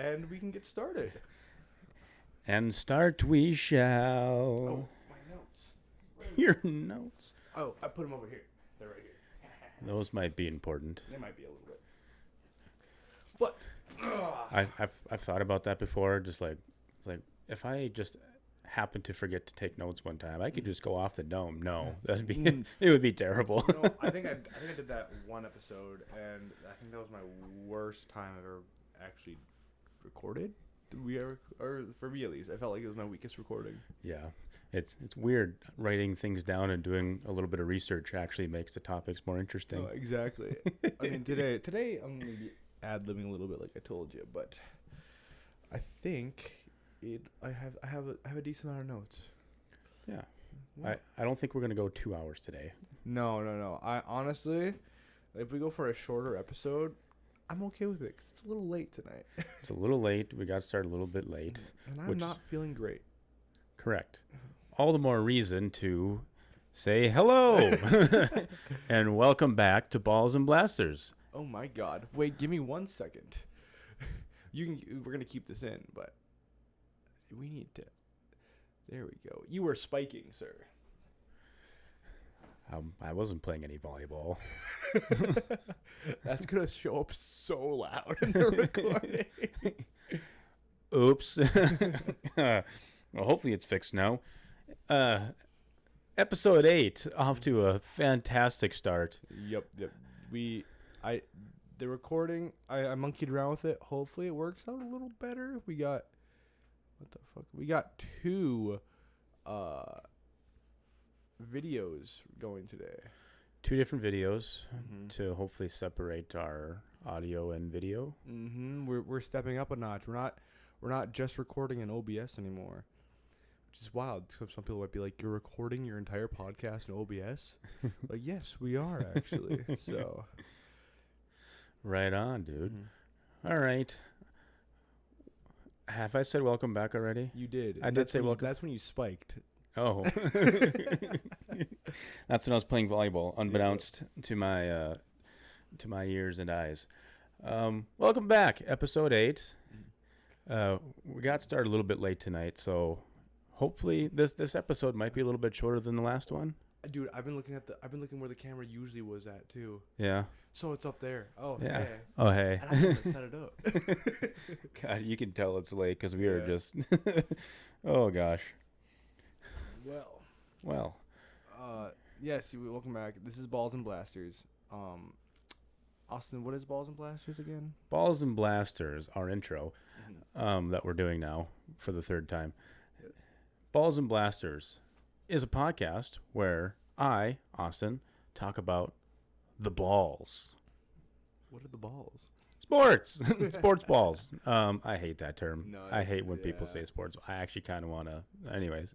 and we can get started. And start we shall. Oh, my notes. Your notes. Oh, I put them over here. They're right here. Those might be important. They might be a little bit. But I've thought about that before. Just like it's like if I just happen to forget to take notes one time, I could just go off the dome. No, that'd be it would be terrible. no, I think I did that one episode, and I think that was my worst time I've ever actually recorded. Did we ever, or for me at least, I felt like it was my weakest recording. Yeah, it's weird writing things down and doing a little bit of research actually makes the topics more interesting. Oh, exactly. I mean, today I'm gonna be ad-libbing a little bit, like I told you, but I think I have a decent amount of notes. Yeah, What? I don't think we're gonna go 2 hours today. No. I honestly, if we go for a shorter episode, I'm okay with it because it's a little late tonight. It's a little late. We got started a little bit late. And I'm not feeling great. Correct. All the more reason to say hello and welcome back to Balls and Blasters. Oh my God! Wait, give me 1 second. We're gonna keep this in, but we need to. There we go. You were spiking, sir. I wasn't playing any volleyball. That's gonna show up so loud in the recording. Oops. Well, hopefully it's fixed now. Episode 8 off to a fantastic start. Yep. The recording, I monkeyed around with it. Hopefully it works out a little better. We got, what the fuck? We got 2 videos going today. 2 different videos to hopefully separate our audio and video. We're stepping up a notch. We're not just recording in OBS anymore, which is wild. So some people might be like, "You're recording your entire podcast in OBS?" Like, yes, we are actually. So, Right on, dude. All right. Have I said welcome back already? you did. I did say welcome. That's when you spiked. Oh. That's when I was playing volleyball, unbeknownst to my ears and eyes. Welcome back, episode 8. We got started a little bit late tonight, so hopefully this episode might be a little bit shorter than the last one. Dude, I've been looking where the camera usually was at too. Yeah. So it's up there. Oh, Yeah. hey. Oh, hey. And I'm gonna set it up. God, you can tell it's late because we are Yeah. just. Oh gosh. Well. Well. Yes. Welcome back. This is Balls and Blasters. Austin, what is Balls and Blasters again? Balls and Blasters, our intro, that we're doing now for the 3rd time. Yes. Balls and Blasters is a podcast where I, Austin, talk about the balls. What are the balls? Sports. Sports balls. I hate that term. No, I it's- hate when people yeah. say sports. I actually kind of want to. Anyways.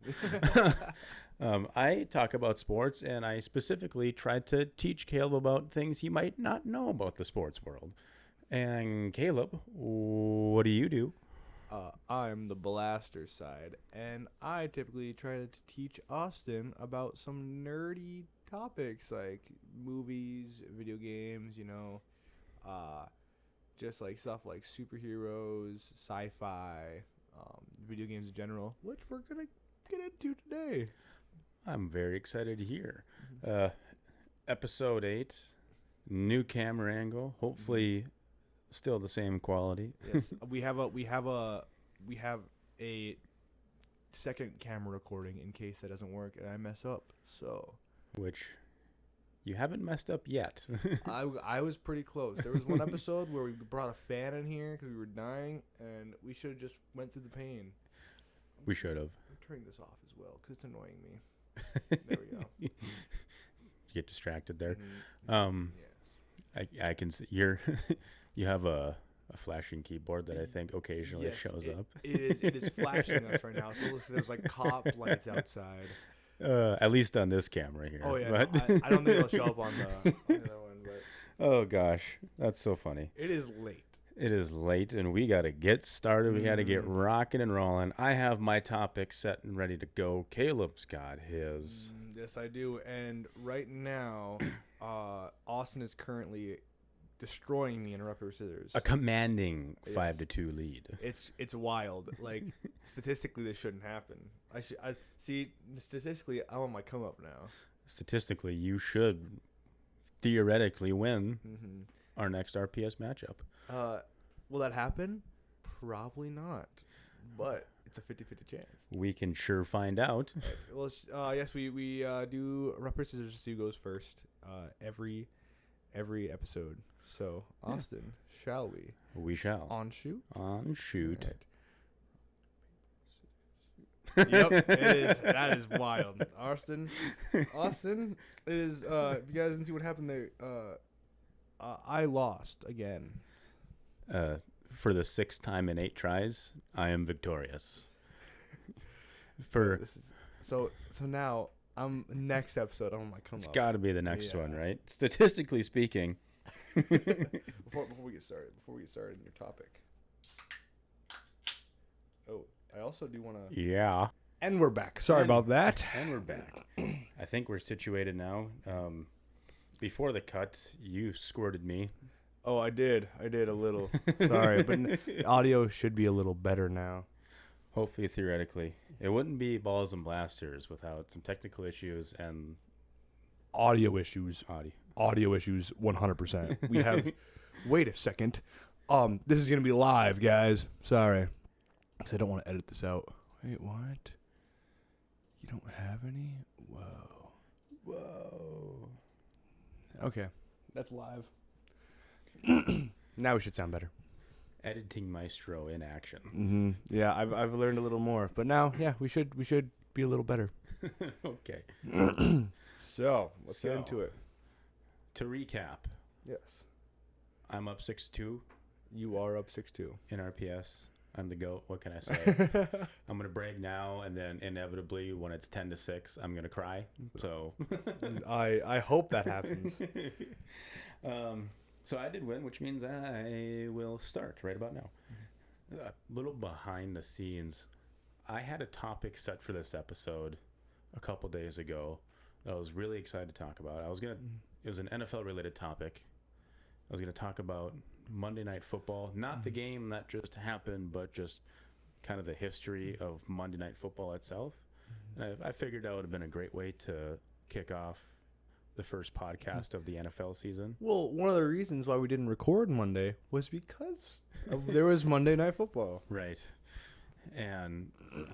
I talk about sports, and I specifically try to teach Caleb about things he might not know about the sports world. And Caleb, what do you do? I'm the blaster side, and I typically try to teach Austin about some nerdy topics like movies, video games, just like stuff like superheroes, sci-fi, video games in general, which we're gonna get into today. I'm very excited to hear. Episode 8, new camera angle. Hopefully, still the same quality. Yes, we have a second camera recording in case that doesn't work and I mess up. So Which you haven't messed up yet. I was pretty close. There was one episode where we brought a fan in here because we were dying, and we should have just went through the pain. We should have. I'm turning this off as well because it's annoying me. There we go. Get distracted there. Yes. I can see you have a flashing keyboard that I think occasionally Yes, shows up. It is flashing us right now. So listen, there's like cop lights outside. At least on this camera here. Oh yeah, but- no, I don't think it'll show up on the other one, but Oh gosh, that's so funny. it is late. It is late and we got to get started. We got to get rocking and rolling. I have my topic set and ready to go. Caleb's got his. Yes, I do. And right now, Austin is currently destroying me in rock paper scissors. A commanding Yes. 5-2 lead. It's wild. Like statistically, this shouldn't happen. I see. Statistically, I'm on my come up now. Statistically, you should theoretically win Mm-hmm. our next RPS matchup. Will that happen? Probably not. But it's a 50-50 chance. We can sure find out. Well, yes, we do rock paper scissors to see who goes first. Every episode. So Yeah. Austin, shall we We shall. on shoot? On shoot. Yep, it is. That is wild. Austin is. If you guys didn't see what happened there, I lost again. For the 6th time in 8 tries, I am victorious. For This is so now. I'm next episode. I'm on my come it's up. got to be the next one, Yeah. right? Statistically speaking. Before we get started in your topic. Oh, I also do want to. Yeah. And we're back. Sorry And- about that. And we're back. I think we're situated now. Before the cut, you squirted me. Oh, I did a little. Sorry, but the audio should be a little better now. Hopefully, theoretically. It wouldn't be Balls and Blasters without some technical issues and Audio issues. audio. 100%. We have. Wait a second. This is gonna be live, guys. Sorry, 'cause I don't want to edit this out. Wait, what? You don't have any? Whoa. Whoa. Okay, that's live. Now we should sound better. Editing maestro in action. Mm-hmm. Yeah, I've learned a little more, but now, yeah, we should be a little better. Okay. So let's get So- into it. To recap, Yes, I'm up 6-2 you are up 6-2. in RPS. I'm the GOAT. What can I say? I'm going to brag now, and then inevitably, when it's 10-6, I'm going to cry. So I hope that happens. So I did win, which means I will start right about now. A little behind the scenes. I had a topic set for this episode a couple days ago that I was really excited to talk about. It was an NFL related topic. I was gonna talk about Monday Night Football, not the game that just happened, but just kind of the history of Monday Night Football itself. And I figured that would have been a great way to kick off the first podcast of the NFL season. Well, one of the reasons why we didn't record Monday was because there was Monday Night Football. Right. And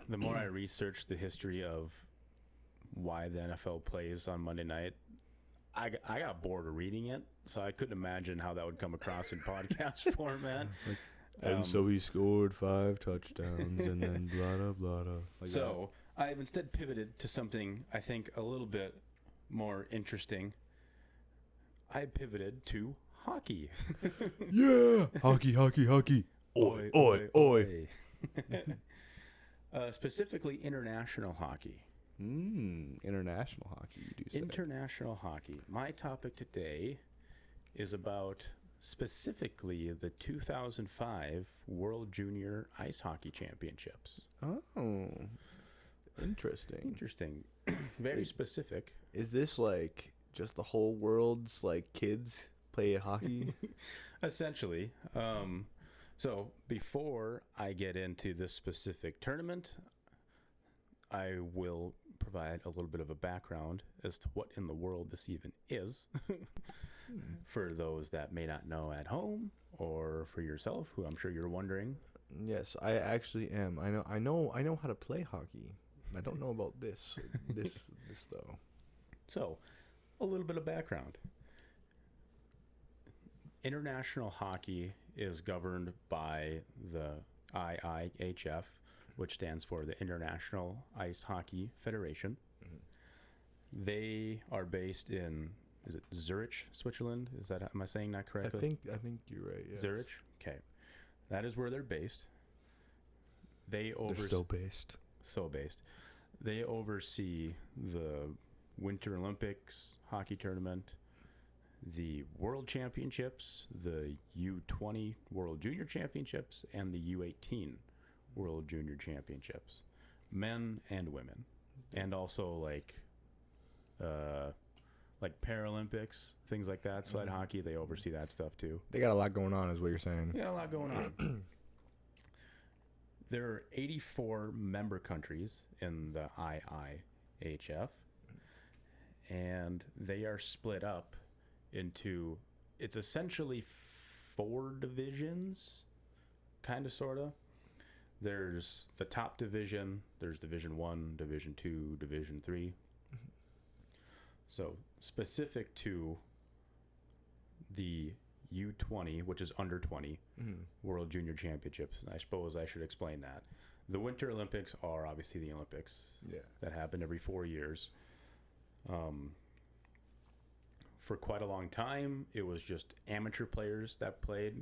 the more I researched the history of why the NFL plays on Monday night, I got bored of reading it, so I couldn't imagine how that would come across in podcast format. And so he scored 5 touchdowns and then blah, blah, blah, blah. Like So I've instead pivoted to something I think a little bit more interesting. I pivoted to hockey. that. Yeah! Hockey, hockey, hockey. Oi, oi, oi. Specifically international hockey. International hockey, you do say. International hockey. My topic today is about specifically the 2005 World Junior Ice Hockey Championships. Oh, interesting. Interesting. Very specific. Is this like just the whole world's like kids play hockey? Essentially. So before I get into this specific tournament, I will provide a little bit of a background as to what in the world this even is for those that may not know at home, or for yourself, who I'm sure you're wondering. Yes, I actually am. I know how to play hockey. I don't know about this though. So, a little bit of background. International hockey is governed by the IIHF, which stands for the International Ice Hockey Federation. Mhm. They are based in, is it Zurich, Switzerland? Am I saying that correctly? I think you're right. Yes. Zurich? Okay. That is where they're based. They're based. so based. They oversee the Winter Olympics hockey tournament, the World Championships, the U20 World Junior Championships, and the U18 World Junior Championships, men and women, and also like like Paralympics, things like that. Sled hockey, they oversee that stuff too. They got a lot going on, is what you're saying. Yeah, a lot going on. There are 84 member countries in the IIHF, and they are split up into, it's essentially 4 divisions, kind of, sort of. There's the top division, there's Division 1, Division 2, Division 3. So specific to the U20, which is under 20, World Junior Championships. And I suppose I should explain that. The Winter Olympics are obviously the Olympics that happen every 4 years. For quite a long time, it was just amateur players that played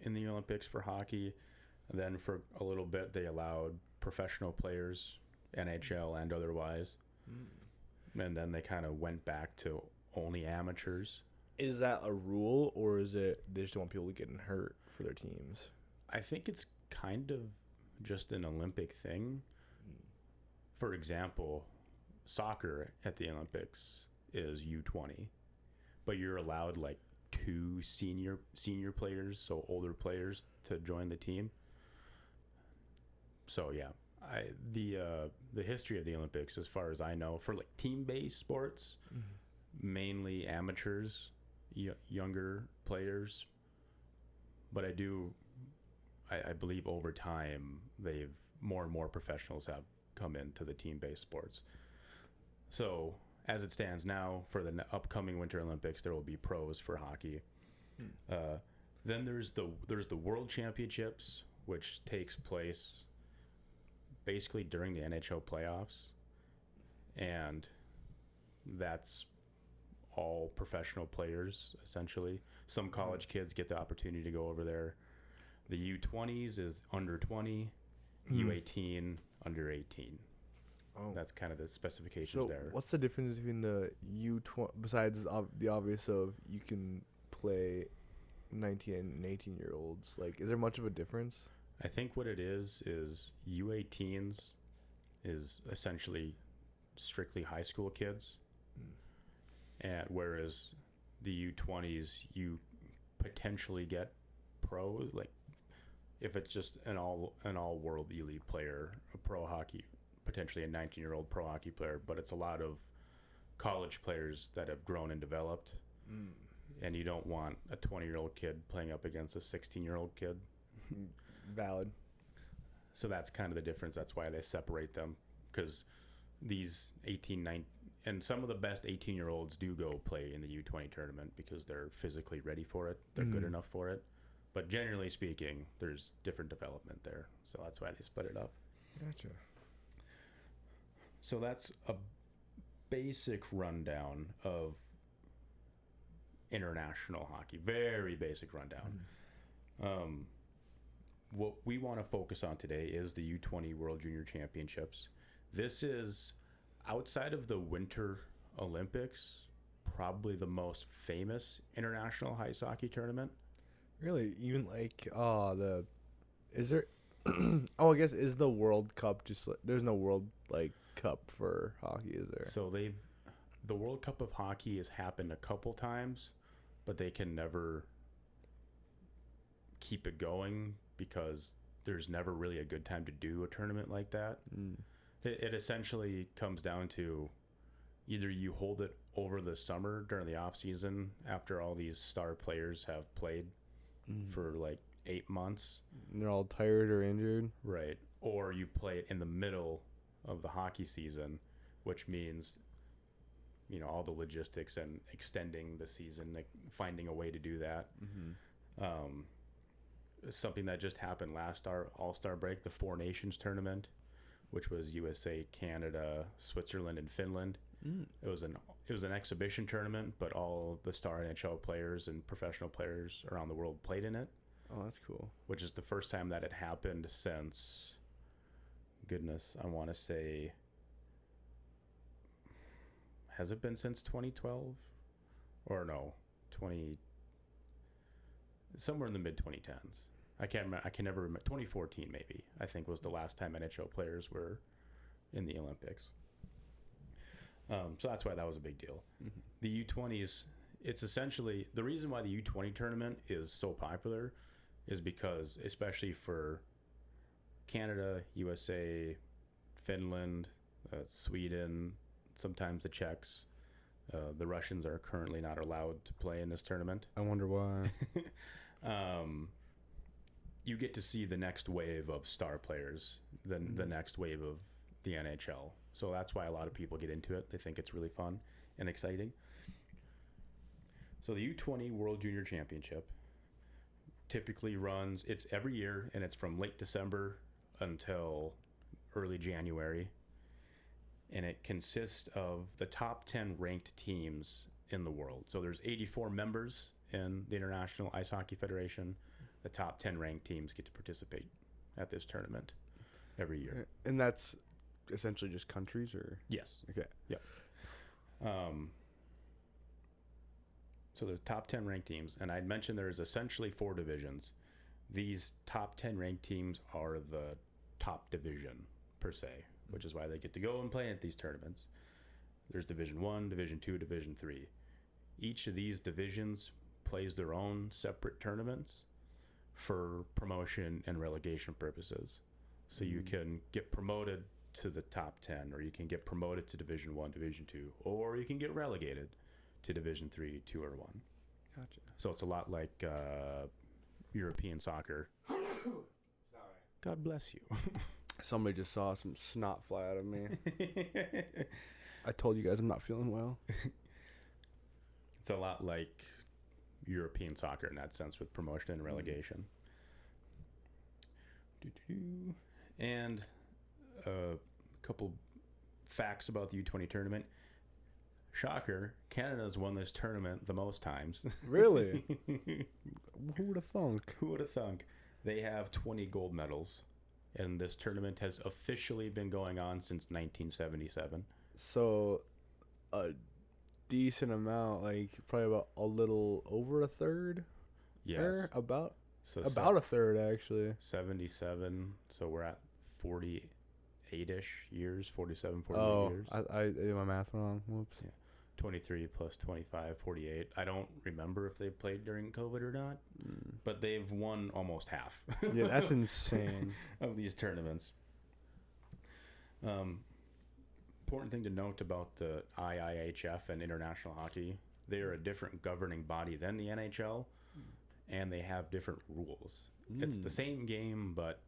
in the Olympics for hockey. And then for a little bit, they allowed professional players, NHL and otherwise. And then they kind of went back to only amateurs. Is that a rule, or is it they just don't want people getting hurt for their teams? I think it's kind of just an Olympic thing. For example, soccer at the Olympics is U20, but you're allowed like 2 senior players, so older players, to join the team. So yeah, the history of the Olympics, as far as I know, for like team-based sports, mainly amateurs, younger players. But I believe over time more and more professionals have come into the team-based sports. So as it stands now, for the upcoming Winter Olympics, there will be pros for hockey. Then there's the World Championships, which takes place basically during the NHL playoffs, and that's all professional players essentially. Some college kids get the opportunity to go over there. The U20s is under 20, U18 under 18. Oh, that's kind of the specifications so there. What's the difference between the U20 besides the obvious of you can play 19 and 18-year-olds? Like, is there much of a difference? I think what it is U18s is essentially strictly high school kids, and whereas the U20s, you potentially get pros, like if it's just an all world elite player, a pro hockey, potentially a 19-year-old pro hockey player, but it's a lot of college players that have grown and developed, and you don't want a 20-year-old kid playing up against a 16-year-old kid. Valid. So that's kind of the difference. That's why they separate them, because these 18, 19, and some of the best 18-year-olds do go play in the U20 tournament because they're physically ready for it. They're good enough for it. But generally speaking, there's different development there. So that's why they split it up. Gotcha. So that's a basic rundown of international hockey. Very basic rundown. What we want to focus on today is the U20 World Junior Championships. This is, outside of the Winter Olympics, probably the most famous international ice hockey tournament. Really? Even like, is there, I guess, is the World Cup just, there's no World, Cup for hockey, is there? So the World Cup of Hockey has happened a couple times, but they can never keep it going because there's never really a good time to do a tournament like that. It essentially comes down to either you hold it over the summer during the off season after all these star players have played for like 8 months. And they're all tired or injured. Right. Or you play it in the middle of the hockey season, which means, all the logistics and extending the season, like finding a way to do that. Something that just happened last All-Star break, the Four Nations tournament, which was USA, Canada, Switzerland, and Finland. It was an exhibition tournament, but all the star NHL players and professional players around the world played in it. Oh, that's cool. Which is the first time that it happened since, goodness, I want to say, has it been since 2012? Or no, somewhere in the mid 2010s. I can't remember. I can never remember. 2014 maybe, I think, was the last time NHL players were in the Olympics. So that's why that was a big deal. the U20s, it's essentially the reason why the U20 tournament is so popular is because, especially for Canada, USA, Finland, Sweden, sometimes the Czechs, the Russians are currently not allowed to play in this tournament. I wonder why. You get to see the next wave of star players, the next wave of the NHL. So that's why a lot of people get into it. They think it's really fun and exciting. So the U20 World Junior Championship typically runs, it's every year, and it's from late December until early January. And it consists of the top 10 ranked teams in the world. So there's 84 members in the International Ice Hockey Federation. The top 10 ranked teams get to participate at this tournament every year. And that's essentially just countries, or? Yes. Okay. Yep. So there's top 10 ranked teams, and I'd mentioned there's essentially 4 divisions. These top 10 ranked teams are the top division per se, which is why they get to go and play at these tournaments. There's Division 1, Division 2, Division 3. Each of these divisions plays their own separate tournaments for promotion and relegation purposes. So you can get promoted to the top 10, or you can get promoted to Division 1, Division 2, or you can get relegated to Division 3, 2, or 1. Gotcha. So it's a lot like European soccer. Sorry. God bless you. Somebody just saw some snot fly out of me. I told you guys I'm not feeling well. It's a lot like European soccer in that sense, with promotion and relegation. And a couple facts about the U20 tournament. Shocker, Canada's won this tournament the most times. Really? Who would have thunk? Who would have thunk? They have 20 gold medals, and this tournament has officially been going on since 1977. So, a decent amount, like probably about a little over a third. Yes. About So a third, actually. 77, so we're at 48-ish years, 47, 48 years. I did my math wrong. Whoops. Yeah. 23 plus 25, 48. I don't remember if they played during COVID or not, but they've won almost half. Yeah, that's insane. Of these tournaments. Important thing to note about the IIHF and international hockey, they are a different governing body than the NHL, and they have different rules. It's the same game, but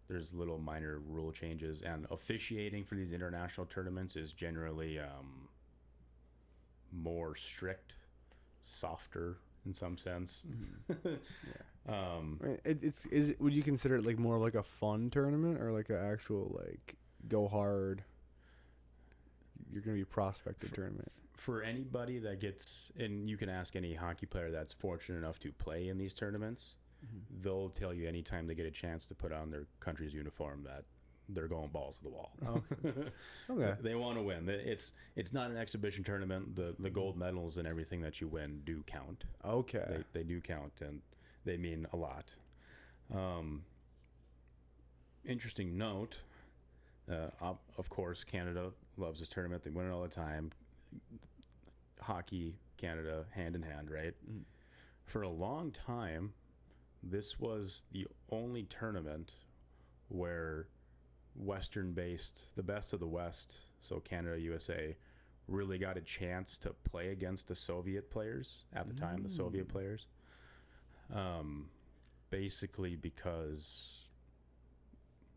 there's little minor rule changes, and officiating for these international tournaments is generally more strict, softer in some sense. Would you consider it like more like a fun tournament, or like an actual like go hard, you're gonna be prospected tournament? For anybody that gets, and you can ask any hockey player that's fortunate enough to play in these tournaments, they'll tell you anytime they get a chance to put on their country's uniform that they're going balls to the wall. Okay. They want to win. It's not an exhibition tournament. The gold medals and everything that you win do count. Okay. They do count, and they mean a lot. Interesting note, of course, Canada loves this tournament. They win it all the time. Hockey, Canada, hand in hand, right? For a long time, this was the only tournament where Western-based, the best of the West, so Canada, USA, really got a chance to play against the Soviet players at the time, the Soviet players. Basically because,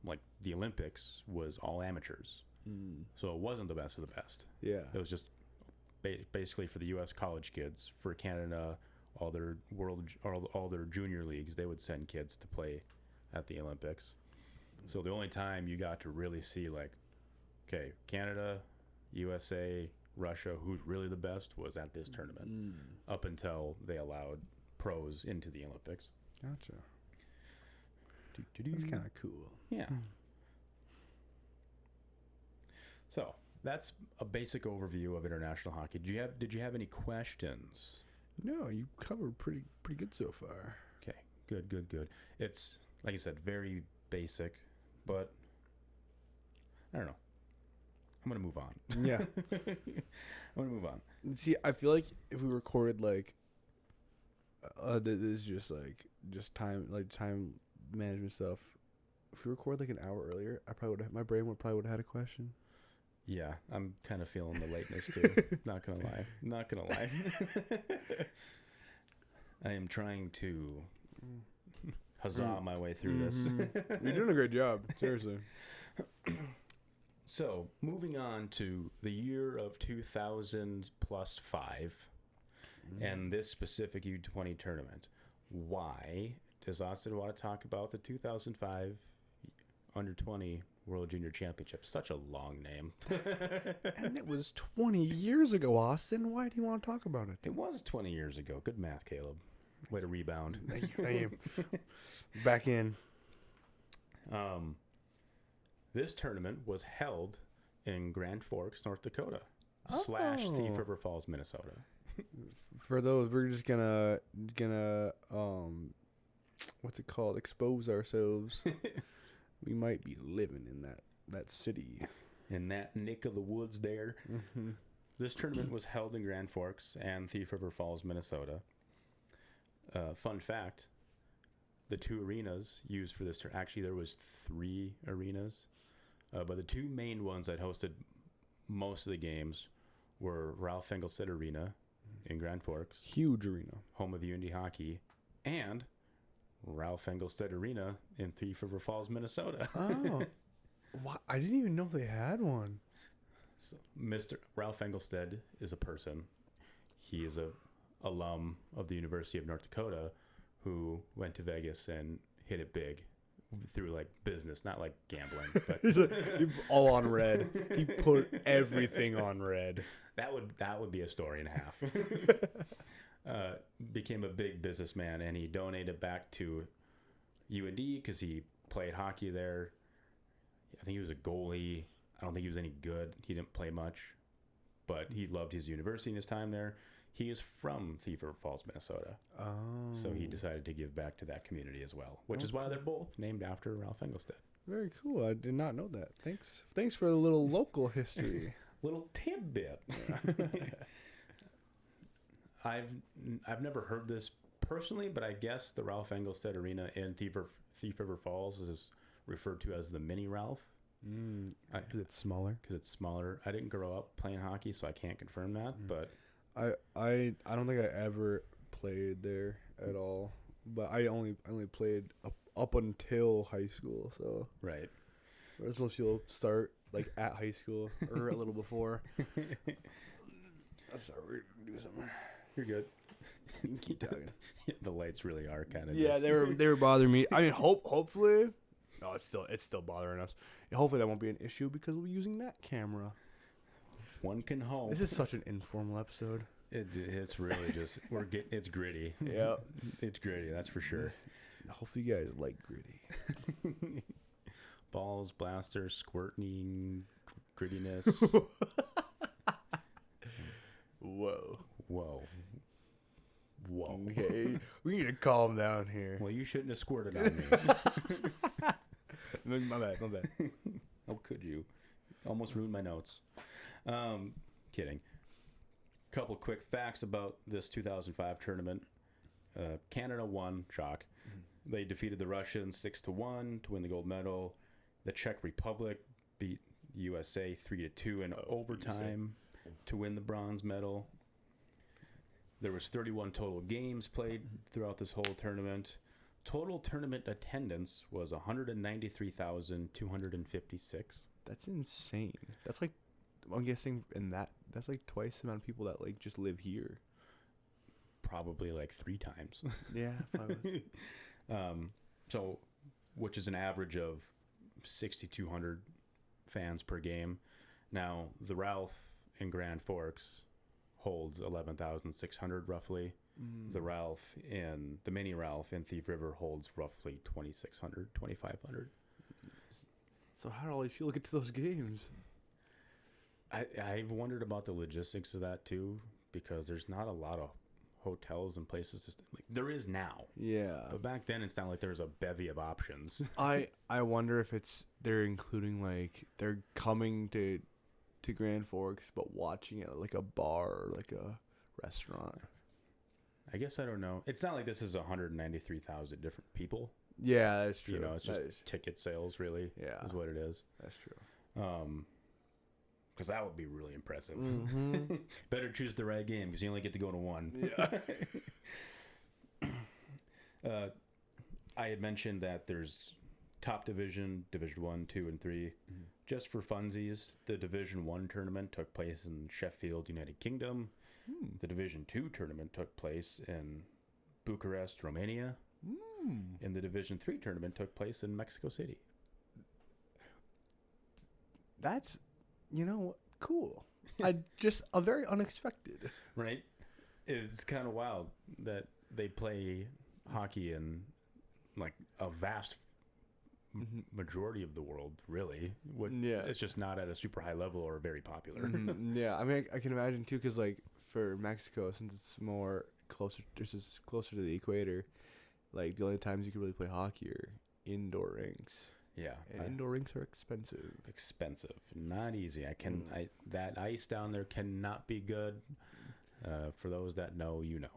like, the Olympics was all amateurs. So it wasn't the best of the best. Yeah. It was just basically for the U.S. college kids. For Canada, all their junior leagues, they would send kids to play at the Olympics. So the only time you got to really see, like, okay, Canada, USA, Russia, who's really the best, was at this tournament up until they allowed pros into the Olympics. Gotcha. That's kind of cool. Yeah. So that's a basic overview of international hockey. Did you have any questions? No, you covered pretty good so far. Okay, good. It's, like I said, very basic, but I don't know. I'm gonna move on. Yeah. I'm gonna move on. See, I feel like if we recorded like, this is just time management stuff. If we record like an hour earlier, my brain would probably had a question. Yeah, I'm kind of feeling the lateness too. Not gonna lie. I am trying to huzzah my way through this. You're doing a great job, seriously. So, moving on to the year of 2000 plus 5 and this specific U20 tournament. Why does Austin want to talk about the 2005 Under 20 World Junior Championship? Such a long name. And it was 20 years ago, Austin. Why do you want to talk about it? It was 20 years ago. Good math, Caleb. Way to rebound. Thank you. Back in. This tournament was held in Grand Forks, North Dakota, / Thief River Falls, Minnesota. For those, we're just gonna what's it called? Expose ourselves. We might be living in that city. In that neck of the woods there. Mm-hmm. This tournament was held in Grand Forks and Thief River Falls, Minnesota. Fun fact, the 2 arenas used for this tournament, actually there was 3 arenas, but the 2 main ones that hosted most of the games were Ralph Engelstad Arena in Grand Forks, Huge arena. home of UND hockey, and Ralph Engelstad Arena in Thief River Falls, Minnesota. Oh. I didn't even know they had one. So, Mr. Ralph Engelstad is a person. He is a alum of the University of North Dakota who went to Vegas and hit it big through like business, not like gambling. But All on red. He put everything on red. that would be a story and a half. Became a big businessman, and he donated back to UND because he played hockey there. I think he was a goalie. I don't think he was any good. He didn't play much, but he loved his university and his time there. He is from Thief River Falls, Minnesota. Oh. So he decided to give back to that community as well, which is why they're both named after Ralph Engelstad. Very cool. I did not know that. Thanks for the little local history. Little tidbit. I've never heard this personally, but I guess the Ralph Engelstad Arena in Thief River Falls is referred to as the Mini Ralph. Because it's smaller. Because it's smaller. I didn't grow up playing hockey, so I can't confirm that. But I don't think I ever played there at all. But I only played up until high school. So right. whereas most people start like at high school or a little before. Sorry, we're gonna do something. You're good. You can keep talking. The lights really are kind of. Yeah, they were bothering me. I mean, hopefully. No, it's still bothering us. Hopefully that won't be an issue because we're using that camera. One can hope. This is such an informal episode. It's really just it's gritty. Yeah, It's gritty. That's for sure. Hopefully you guys like gritty. Balls, blasters, squirting, grittiness. Whoa. Okay, we need to calm down here. Well, you shouldn't have squirted on me. My bad. How could you? Almost ruined my notes. Kidding. Couple quick facts about this 2005 tournament. Canada won, shock. They defeated the Russians 6-1 to win the gold medal. The Czech Republic beat USA 3-2 in overtime to win the bronze medal. There was 31 total games played throughout this whole tournament. Total tournament attendance was 193,256. That's insane. That's like, I'm guessing that's like twice the amount of people that like just live here. Probably like 3 times. Yeah. So, which is an average of 6,200 fans per game. Now, the Ralph in Grand Forks holds 11,600 roughly. The Mini Ralph in Thief River holds roughly 2,600, 2,500. So how do all these people get to those games? I've wondered about the logistics of that too, because there's not a lot of hotels and places to like there is now. Yeah. But back then it's not like there was a bevy of options. I wonder if they're including like they're coming to to Grand Forks, but watching it at like a bar or like a restaurant. I guess I don't know. It's not like this is 193,000 different people. Yeah, that's true. You know, it's just ticket sales, really. Yeah, is what it is. That's true. Because that would be really impressive. Mm-hmm. Better choose the right game because you only get to go to one. Yeah. I had mentioned that there's top division, Division 1, 2, and 3. Mm-hmm. Just for funsies, the Division 1 tournament took place in Sheffield, United Kingdom. The Division 2 tournament took place in Bucharest, Romania. And the Division 3 tournament took place in Mexico City. That's, cool. A very unexpected. Right? It's kind of wild that they play hockey in like a vast majority of the world, really. It's just not at a super high level or very popular. Yeah, I mean, I can imagine too, because like for Mexico, since it's more closer to the equator, like the only times you can really play hockey are indoor rinks. Yeah, and indoor rinks are expensive. Not easy. That ice down there cannot be good. For those that know, you know.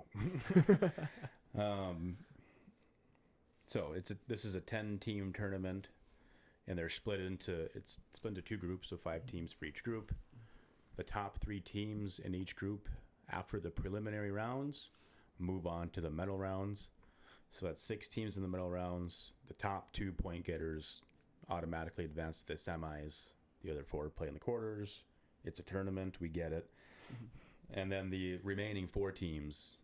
So this is a 10-team tournament, and they're split into 2 groups of 5 teams for each group. The top 3 teams in each group, after the preliminary rounds, move on to the medal rounds. So that's 6 teams in the medal rounds. The top 2 point getters automatically advance to the semis. The other 4 play in the quarters. It's a tournament. We get it. And then the remaining 4 teams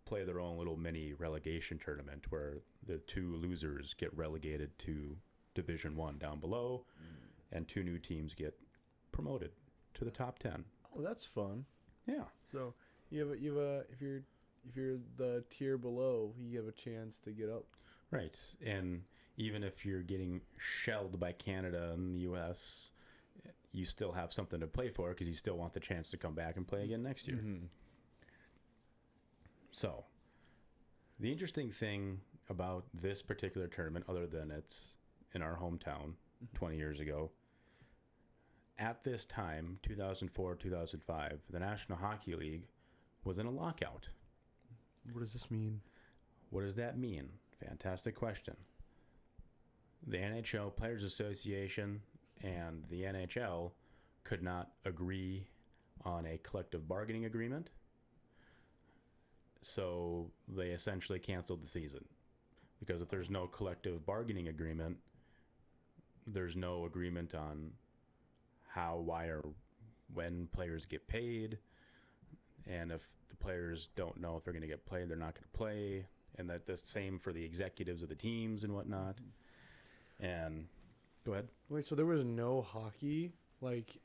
play their own little mini relegation tournament where the 2 losers get relegated to Division 1 down below, and 2 new teams get promoted to the top 10. Oh, that's fun. Yeah. So if you're the tier below, you have a chance to get up. Right. And even if you're getting shelled by Canada and the US, you still have something to play for because you still want the chance to come back and play again next year. So, the interesting thing about this particular tournament, other than it's in our hometown 20 years ago, at this time, 2004, 2005, the National Hockey League was in a lockout. What does this mean? What does that mean? Fantastic question. The NHL Players Association and the NHL could not agree on a collective bargaining agreement. So they essentially canceled the season. Because if there's no collective bargaining agreement, there's no agreement on how, why, or when players get paid. And if the players don't know if they're going to get paid, they're not going to play. And that's the same for the executives of the teams and whatnot. And go ahead. Wait, so there was no hockey, like,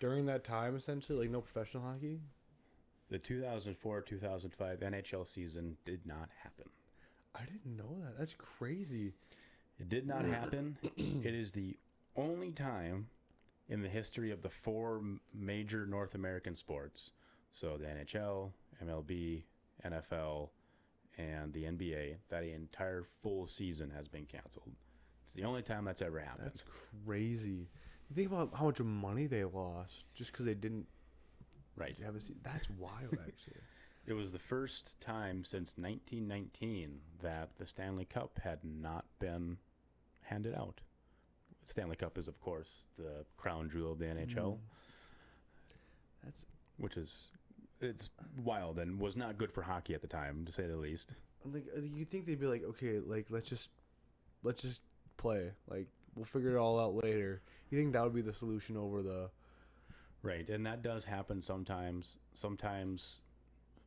during that time, essentially? Like, no professional hockey? The 2004-2005 NHL season did not happen. I didn't know that. That's crazy. It did not happen. It is the only time in the history of the 4 major North American sports, so the NHL, MLB, NFL, and the NBA, that the entire full season has been canceled. It's the only time that's ever happened. That's crazy. You think about how much money they lost just because they didn't have a season. That's wild, actually. It was the first time since 1919 that the Stanley Cup had not been handed out. Stanley Cup is, of course, the crown jewel of the NHL. It's wild and was not good for hockey at the time, to say the least. Like, you think they'd be like, okay, like let's just play. Like, we'll figure it all out later. You think that would be the solution over the? Right, and that does happen sometimes. Sometimes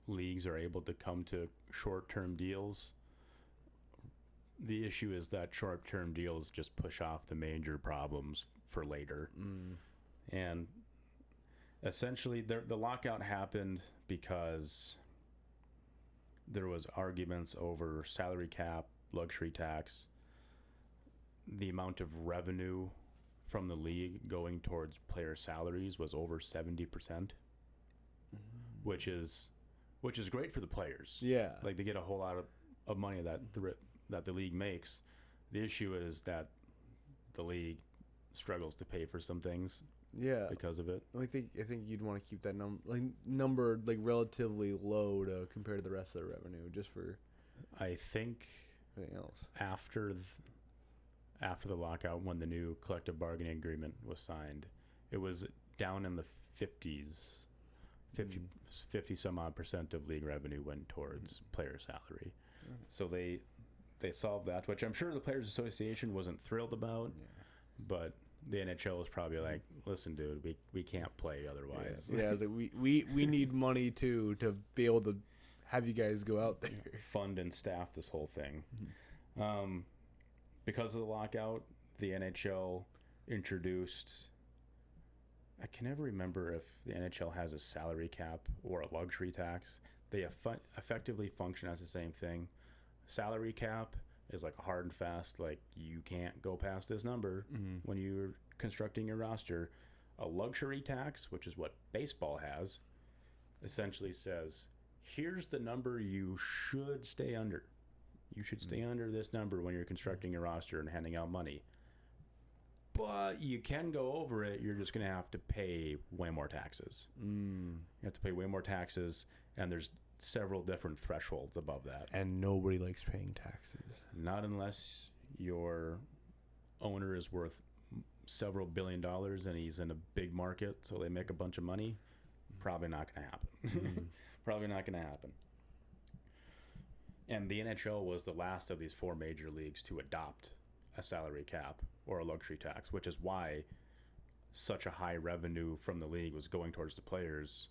leagues are able to come to short-term deals. The issue is that short-term deals just push off the major problems for later. And essentially, the lockout happened because there was arguments over salary cap, luxury tax, the amount of revenue from the league going towards player salaries was over 70%, which is great for the players. Yeah, like they get a whole lot of money that the league makes. The issue is that the league struggles to pay for some things Yeah. because of it. I think you'd want to keep that number like relatively low to compare to the rest of the revenue, just for I think anything else. after the lockout, when the new collective bargaining agreement was signed, it was down in the 50s. 50 some odd percent of league revenue went towards player salary. So they solved that, which I'm sure the Players Association wasn't thrilled about, but the NHL was probably like, listen, dude, we can't play otherwise. Yeah, it's like we need money too to be able to have you guys go out there. Fund and staff this whole thing. Because of the lockout, the NHL introduced, I can never remember if the NHL has a salary cap or a luxury tax. They effectively function as the same thing. Salary cap is like a hard and fast, like you can't go past this number when you're constructing your roster. A luxury tax, which is what baseball has, essentially says, here's the number you should stay under. You should stay under this number when you're constructing your roster and handing out money. But you can go over it. You're just going to have to pay way more taxes. You have to pay way more taxes, and there's several different thresholds above that. And nobody likes paying taxes. Not unless your owner is worth several $1 billion and he's in a big market, so they make a bunch of money. Probably not going to happen. Probably not going to happen. And the NHL was the last of these 4 major leagues to adopt a salary cap or a luxury tax, which is why such a high revenue from the league was going towards the players,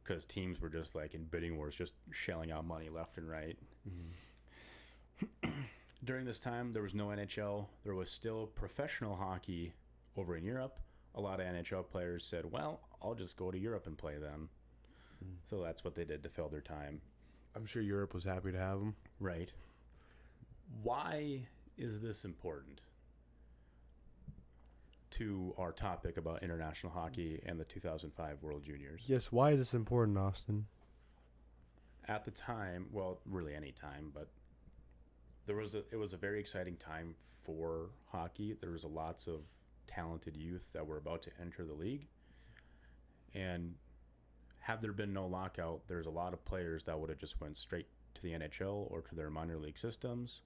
because teams were just like in bidding wars, just shelling out money left and right. During this time, there was no NHL. There was still professional hockey over in Europe. A lot of NHL players said, well, I'll just go to Europe and play then. So that's what they did to fill their time. I'm sure Europe was happy to have them. Right. Why is this important to our topic about international hockey and the 2005 World Juniors? Yes, why is this important, Austin? At the time, well, really any time, but it was a very exciting time for hockey. There was lots of talented youth that were about to enter the league. And had there been no lockout, there's a lot of players that would have just went straight to the NHL or to their minor league systems.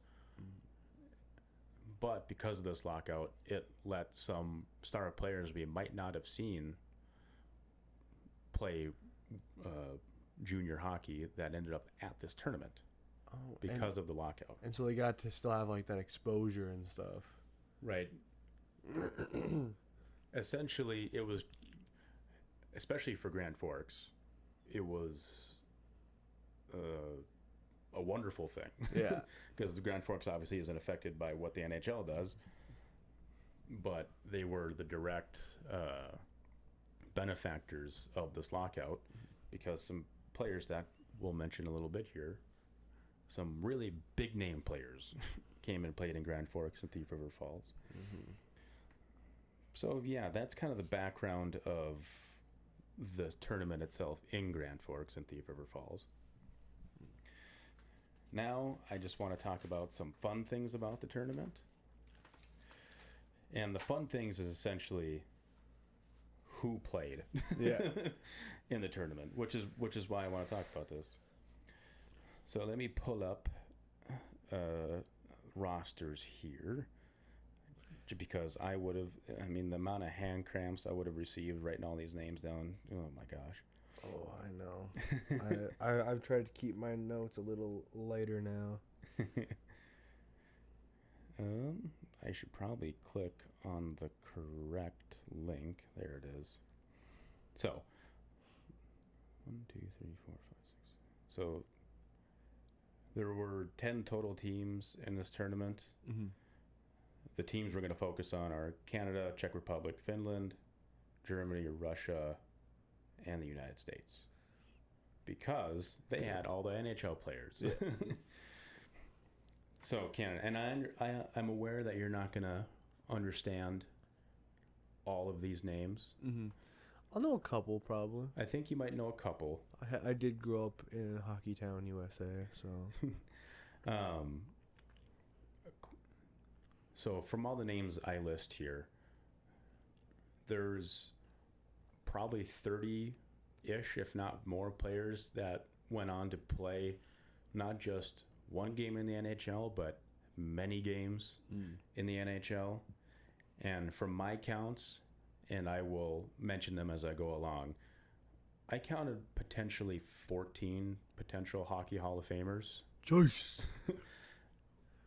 But because of this lockout, it let some star players we might not have seen play junior hockey that ended up at this tournament because of the lockout. And so they got to still have like that exposure and stuff. Right. Essentially, it was, especially for Grand Forks, it was a wonderful thing. Yeah. Because the Grand Forks obviously isn't affected by what the NHL does, but they were the direct benefactors of this lockout, because some players that we'll mention a little bit here, some really big name players came and played in Grand Forks and Thief River Falls. So yeah, that's kind of the background of the tournament itself in Grand Forks and Thief River Falls. Now, I just want to talk about some fun things about the tournament. And the fun things is essentially who played in the tournament, which is why I want to talk about this. So let me pull up rosters here, because the amount of hand cramps I would have received writing all these names down. Oh my gosh. Oh, I know. I've tried to keep my notes a little lighter now. I should probably click on the correct link. There it is. So, 1, 2, 3, 4, 5, 6. So, there were 10 total teams in this tournament. The teams we're going to focus on are Canada, Czech Republic, Finland, Germany, Russia, and the United States, because they had all the NHL players. So Canada, and I'm aware that you're not gonna understand all of these names. I'll know a couple probably. I think you might know a couple. I did grow up in Hockeytown, USA, so. So from all the names I list here, there's probably 30-ish, if not more, players that went on to play not just one game in the NHL, but many games in the NHL. And from my counts, and I will mention them as I go along, I counted potentially 14 potential Hockey Hall of Famers. Joyce.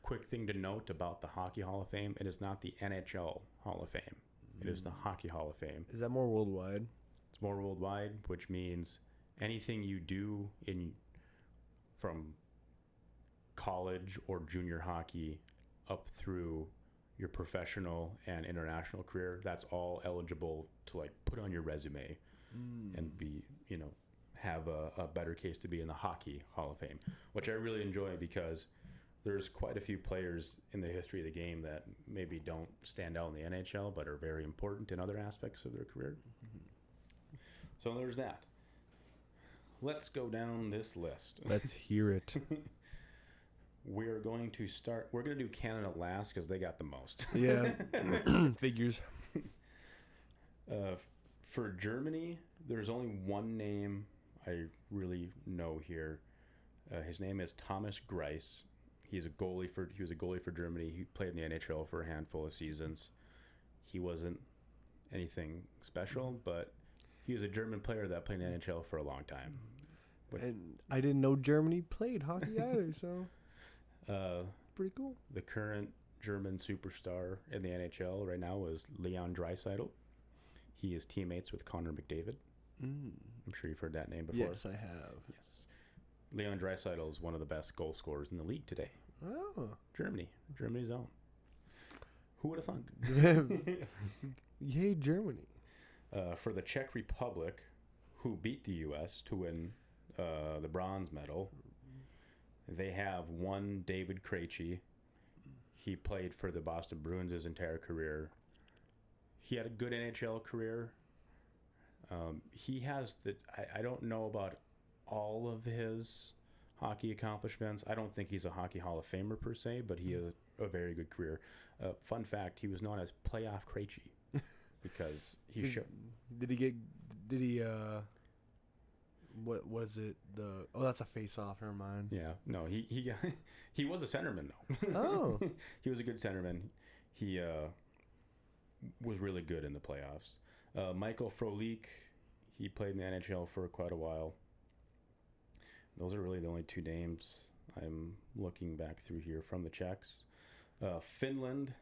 Quick thing to note about the Hockey Hall of Fame, it is not the NHL Hall of Fame. It is the Hockey Hall of Fame. Is that more worldwide? It's more worldwide, which means anything you do from college or junior hockey up through your professional and international career, that's all eligible to like put on your resume and be, have a better case to be in the Hockey Hall of Fame, which I really enjoy because there's quite a few players in the history of the game that maybe don't stand out in the NHL but are very important in other aspects of their career. So there's that. Let's go down this list. Let's hear it. We're going to do Canada last because they got the most. Yeah. Figures. For Germany, there's only one name I really know here. His name is Thomas Greiss. He was a goalie for Germany. He played in the NHL for a handful of seasons. He wasn't anything special, but he was a German player that played in the NHL for a long time. And I didn't know Germany played hockey either, so pretty cool. The current German superstar in the NHL right now is Leon Draisaitl. He is teammates with Connor McDavid. I'm sure you've heard that name before. Yes, I have. Yes. Leon Draisaitl is one of the best goal scorers in the league today. Oh. Germany's own. Who would have thunk? Yay, Germany. For the Czech Republic, who beat the U.S. to win the bronze medal, they have one David Krejci. He played for the Boston Bruins his entire career. He had a good NHL career. He has I don't know about all of his hockey accomplishments. I don't think he's a Hockey Hall of Famer per se, but he has a very good career. Fun fact, he was known as Playoff Krejci because he showed. What was it? That's a face-off. Never mind. Yeah, no, he was a centerman though. Oh. He was a good centerman. He was really good in the playoffs. Michael Frolik, he played in the NHL for quite a while. Those are really the only two names I'm looking back through here from the Czechs. Finland,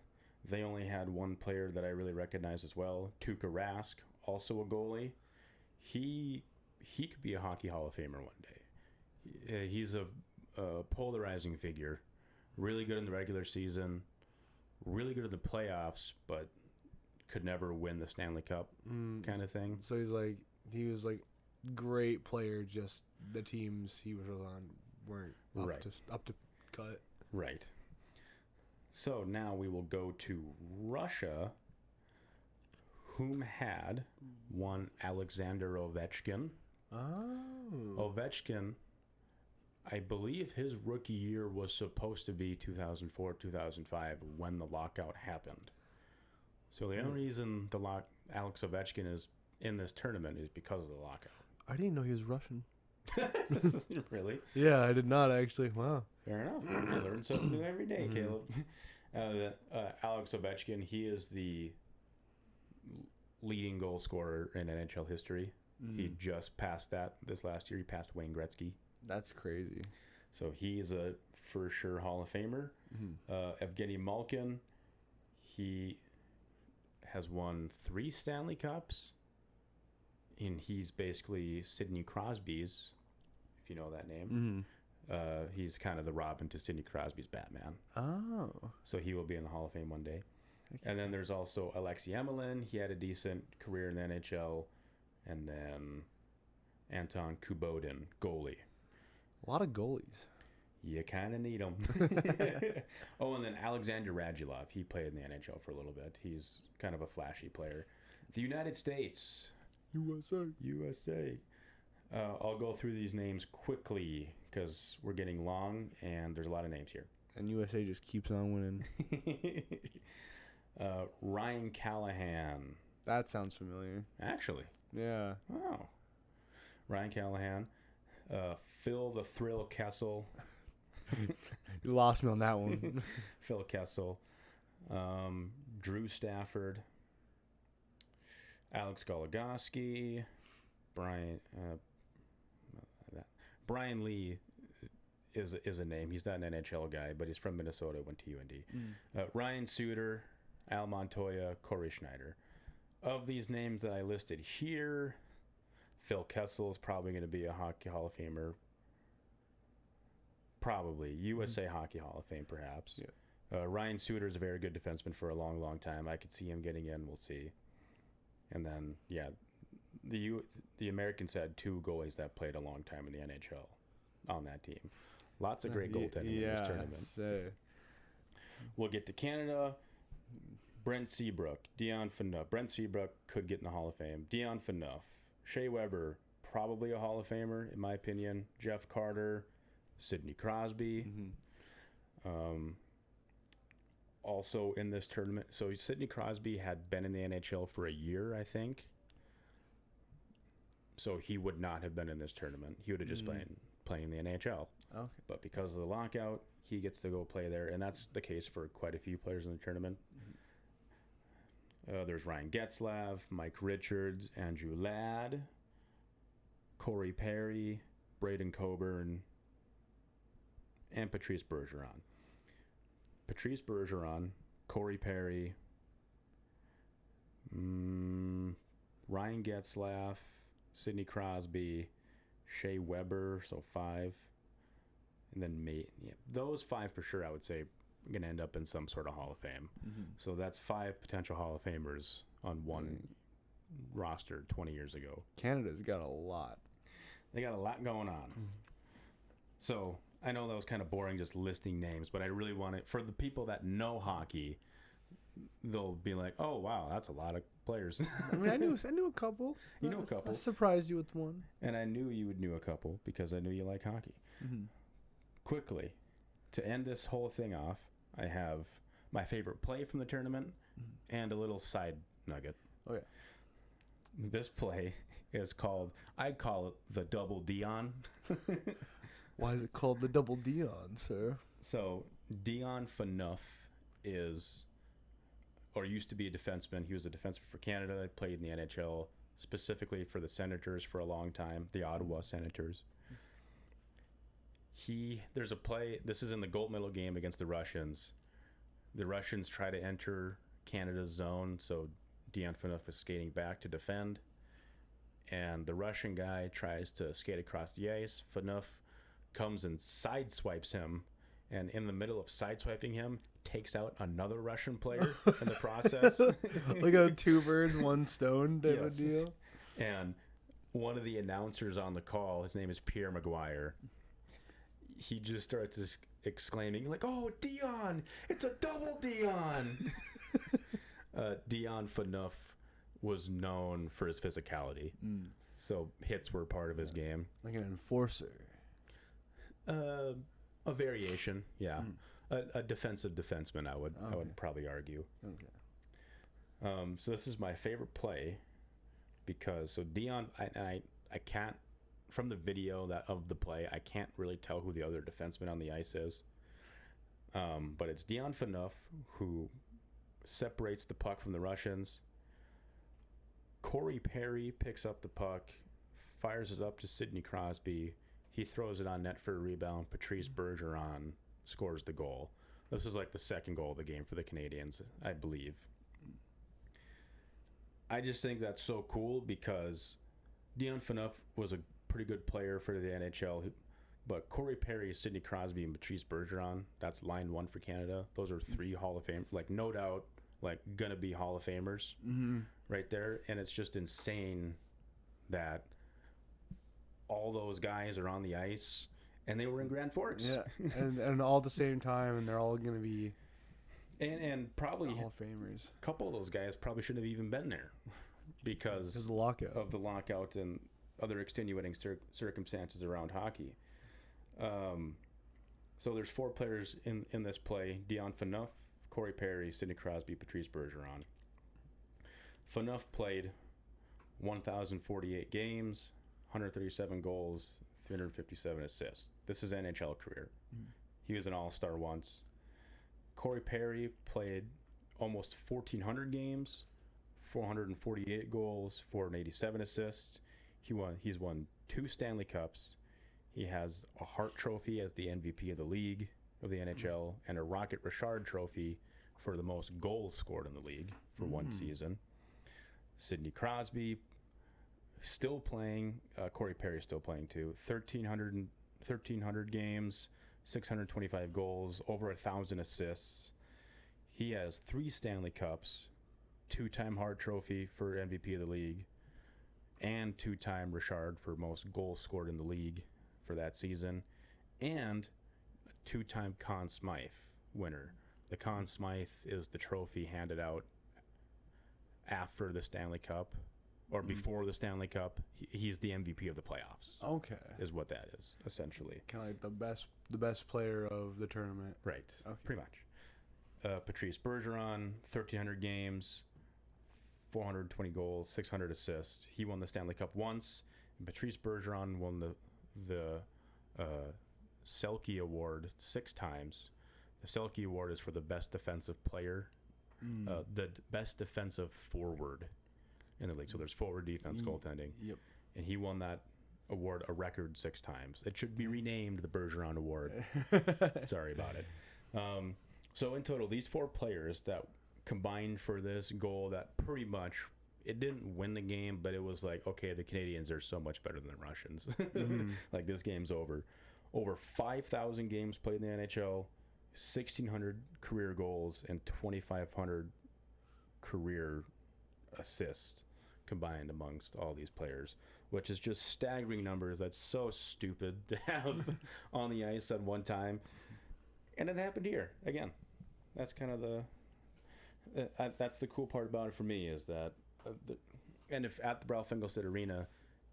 they only had one player that I really recognize as well, Tuukka Rask, also a goalie. He could be a Hockey Hall of Famer one day. He's a polarizing figure, really good in the regular season, really good in the playoffs, but could never win the Stanley Cup kind of thing. So he was great player, just the teams he was on weren't up to cut. Right. So now we will go to Russia, whom had one Alexander Ovechkin. Oh. Ovechkin, I believe his rookie year was supposed to be 2004, 2005 when the lockout happened. So the only reason Alex Ovechkin is in this tournament is because of the lockout. I didn't know he was Russian. Really? Yeah, I did not actually. Wow. Fair enough. You learn something new every day, Caleb. Alex Ovechkin, he is the leading goal scorer in NHL history. He just passed that this last year. He passed Wayne Gretzky. That's crazy. So he is a for sure Hall of Famer. Evgeny Malkin, he has won 3 Stanley Cups, and he's basically Sidney Crosby's, if you know that name. He's kind of the Robin to Sidney Crosby's Batman. Oh. So he will be in the Hall of Fame one day. Okay. And then there's also Alexei Emelin. He had a decent career in the NHL. And then Anton Khudobin, goalie. A lot of goalies. You kind of need them. Oh, and then Alexander Radulov. He played in the NHL for a little bit. He's kind of a flashy player. The United States. USA. I'll go through these names quickly because we're getting long and there's a lot of names here. And USA just keeps on winning. Ryan Callahan. That sounds familiar. Actually. Yeah. Oh. Ryan Callahan. Phil the Thrill Kessel. You lost me on that one. Phil Kessel. Drew Stafford. Alex Goligoski. Brian Lee is a name. He's not an NHL guy, but he's from Minnesota, went to UND. Ryan Suter, Al Montoya, Corey Schneider. Of these names that I listed here, Phil Kessel is probably going to be a Hockey Hall of Famer. Probably. USA Hockey Hall of Fame, perhaps. Yeah. Ryan Suter is a very good defenseman for a long, long time. I could see him getting in. We'll see. And then, yeah, the Americans had 2 goalies that played a long time in the NHL on that team. Lots of great goaltending in this tournament. So. We'll get to Canada. Brent Seabrook, Dion Phaneuf. Brent Seabrook could get in the Hall of Fame. Dion Phaneuf. Shea Weber, probably a Hall of Famer, in my opinion. Jeff Carter. Sidney Crosby. Also in this tournament. So Sidney Crosby had been in the NHL for a year, I think. So he would not have been in this tournament. He would have just been playing in the NHL. Okay. But because of the lockout, he gets to go play there. And that's the case for quite a few players in the tournament. There's Ryan Getzlav, Mike Richards, Andrew Ladd, Corey Perry, Braden Coburn, and Patrice Bergeron. Patrice Bergeron, Corey Perry, Ryan Getzlaff, Sidney Crosby, Shea Weber, so 5. And then me. Yeah, those 5 for sure, I would say, are going to end up in some sort of Hall of Fame. So that's 5 potential Hall of Famers on one roster 20 years ago. Canada's got a lot. They got a lot going on. So I know that was kind of boring just listing names, but I really want it for the people that know hockey. They'll be like, "Oh wow, that's a lot of players." I mean, I knew a couple. You know a couple. I surprised you with one. And I knew you would know a couple because I knew you like hockey. Quickly, to end this whole thing off, I have my favorite play from the tournament and a little side nugget. Oh yeah. This play is called, I call it the double Dion. Why is it called the double Dion, sir? So Dion Phaneuf is, or used to be a defenseman. He was a defenseman for Canada. He played in the NHL, specifically for the Senators for a long time, the Ottawa Senators. There's a play, this is in the gold medal game against the Russians. The Russians try to enter Canada's zone, so Dion Phaneuf is skating back to defend. And the Russian guy tries to skate across the ice. Phaneuf comes and sideswipes him, and in the middle of sideswiping him, takes out another Russian player in the process. Like a 2 birds, 1 stone type Yes. of deal. And one of the announcers on the call, his name is Pierre Maguire. He just starts exclaiming, like, "Oh, Dion! It's a double Dion!" Dion Phaneuf was known for his physicality. So hits were part of his game. Like an enforcer. A variation, yeah. A defensive defenseman, I would probably argue. Okay. So this is my favorite play because Dion, I can't, from the video of the play, I can't really tell who the other defenseman on the ice is. But it's Dion Phaneuf who separates the puck from the Russians. Corey Perry picks up the puck, fires it up to Sidney Crosby. He throws it on net for a rebound. Patrice Bergeron scores the goal. This is like the second goal of the game for the Canadians, I believe. I just think that's so cool because Dion Phaneuf was a pretty good player for the NHL, but Corey Perry, Sidney Crosby, and Patrice Bergeron, that's line 1 for Canada. Those are 3 Hall of Fame, like no doubt, like gonna be Hall of Famers right there. And it's just insane that all those guys are on the ice and they were in Grand Forks. Yeah, and all at the same time, and they're all going to be and probably Hall of Famers. a couple of those guys probably shouldn't have even been there because Because of the lockout. of the lockout and other extenuating circumstances around hockey. So there's 4 players in this play: Dion Phaneuf, Corey Perry, Sidney Crosby, Patrice Bergeron. Phaneuf played 1,048 games, 137 goals, 357 assists. This is NHL career. He was an all-star once. Corey Perry played almost 1,400 games, 448 goals, 487 assists. He's won 2 Stanley Cups. He has a Hart Trophy as the MVP of the league of the NHL and a Rocket Richard Trophy for the most goals scored in the league for one season. Sidney Crosby still playing. Corey Perry still playing too. 1,300 games, 625 goals, over 1,000 assists. He has 3 Stanley Cups, 2-time Hart Trophy for MVP of the league, and 2-time Richard for most goals scored in the league for that season, and a 2-time Conn Smythe winner. The Conn Smythe is the trophy handed out after the Stanley Cup or before the Stanley Cup. He's the MVP of the playoffs. Okay. Is what that is, essentially. Kind of like the best player of the tournament. Right. Okay. Pretty much. Patrice Bergeron, 1,300 games, 420 goals, 600 assists. He won the Stanley Cup once. And Patrice Bergeron won the Selke Award 6 times. The Selke Award is for the best defensive player, the best defensive forward in the league. So there's forward, defense, goaltending. Yep. And he won that award a record 6 times. It should be renamed the Bergeron Award. Sorry about it. So in total, these 4 players that combined for this goal that pretty much, it didn't win the game, but it was like, okay, the Canadians are so much better than the Russians. Like, this game's over. Over 5,000 games played in the NHL, 1,600 career goals, and 2,500 career assists combined amongst all these players, which is just staggering numbers. That's so stupid to have on the ice at one time. And it happened here again. That's kind of that's the cool part about it for me, is that and if at the Ralph Engelstad Arena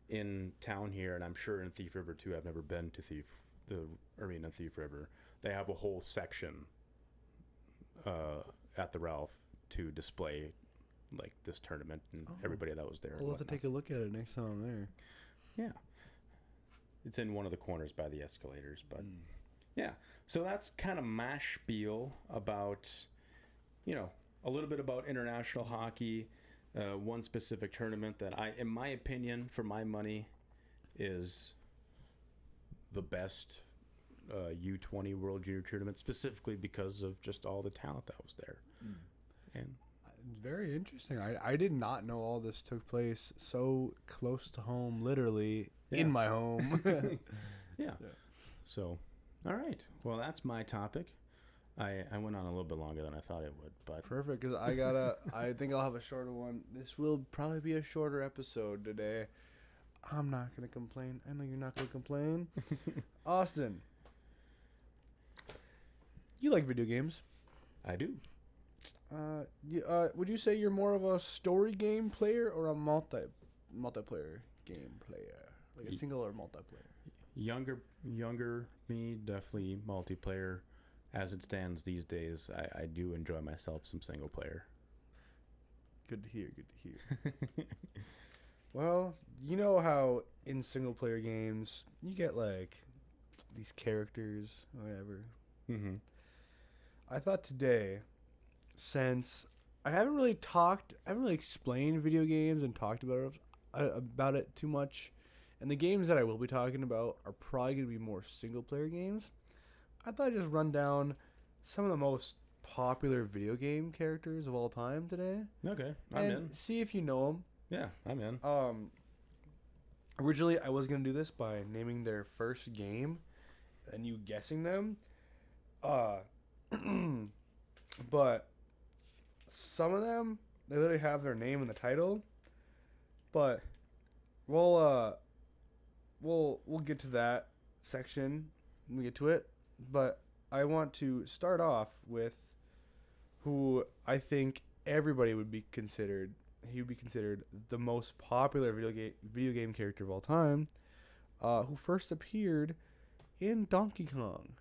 in town here, and I'm sure in Thief River too, I've never been to the arena in Thief River, they have a whole section at the Ralph to display like this tournament and everybody that was there. We'll have to take a look at it next time I'm there. Yeah. It's in one of the corners by the escalators, but yeah. So that's kind of my spiel about, a little bit about international hockey. One specific tournament that in my opinion, for my money, is the best U20 World Junior Tournament, specifically because of just all the talent that was there. And very interesting. I did not know all this took place so close to home, literally in my home. Yeah. So, all right. Well, that's my topic. I went on a little bit longer than I thought it would, but Perfect, because I think I'll have a shorter one. This will probably be a shorter episode today. I'm not going to complain. I know you're not going to complain. Austin, you like video games. I do. Would you say you're more of a story game player or a multiplayer game player? Like a single or multiplayer? Younger me, definitely multiplayer. As it stands these days, I do enjoy myself some single player. Good to hear. Well, you know how in single player games you get like these characters or whatever. Mm-hmm. I thought today, since I haven't really explained video games and talked about it too much, and the games that I will be talking about are probably going to be more single player games, I thought I'd just run down some of the most popular video game characters of all time today. Okay, I'm in. See if you know them. Yeah, I'm in. Originally, I was going to do this by naming their first game and you guessing them. But some of them, they literally have their name in the title. But we'll get to that section when we get to it. But I want to start off with who I think everybody would be considered. He would be considered the most popular video game character of all time, who first appeared in Donkey Kong,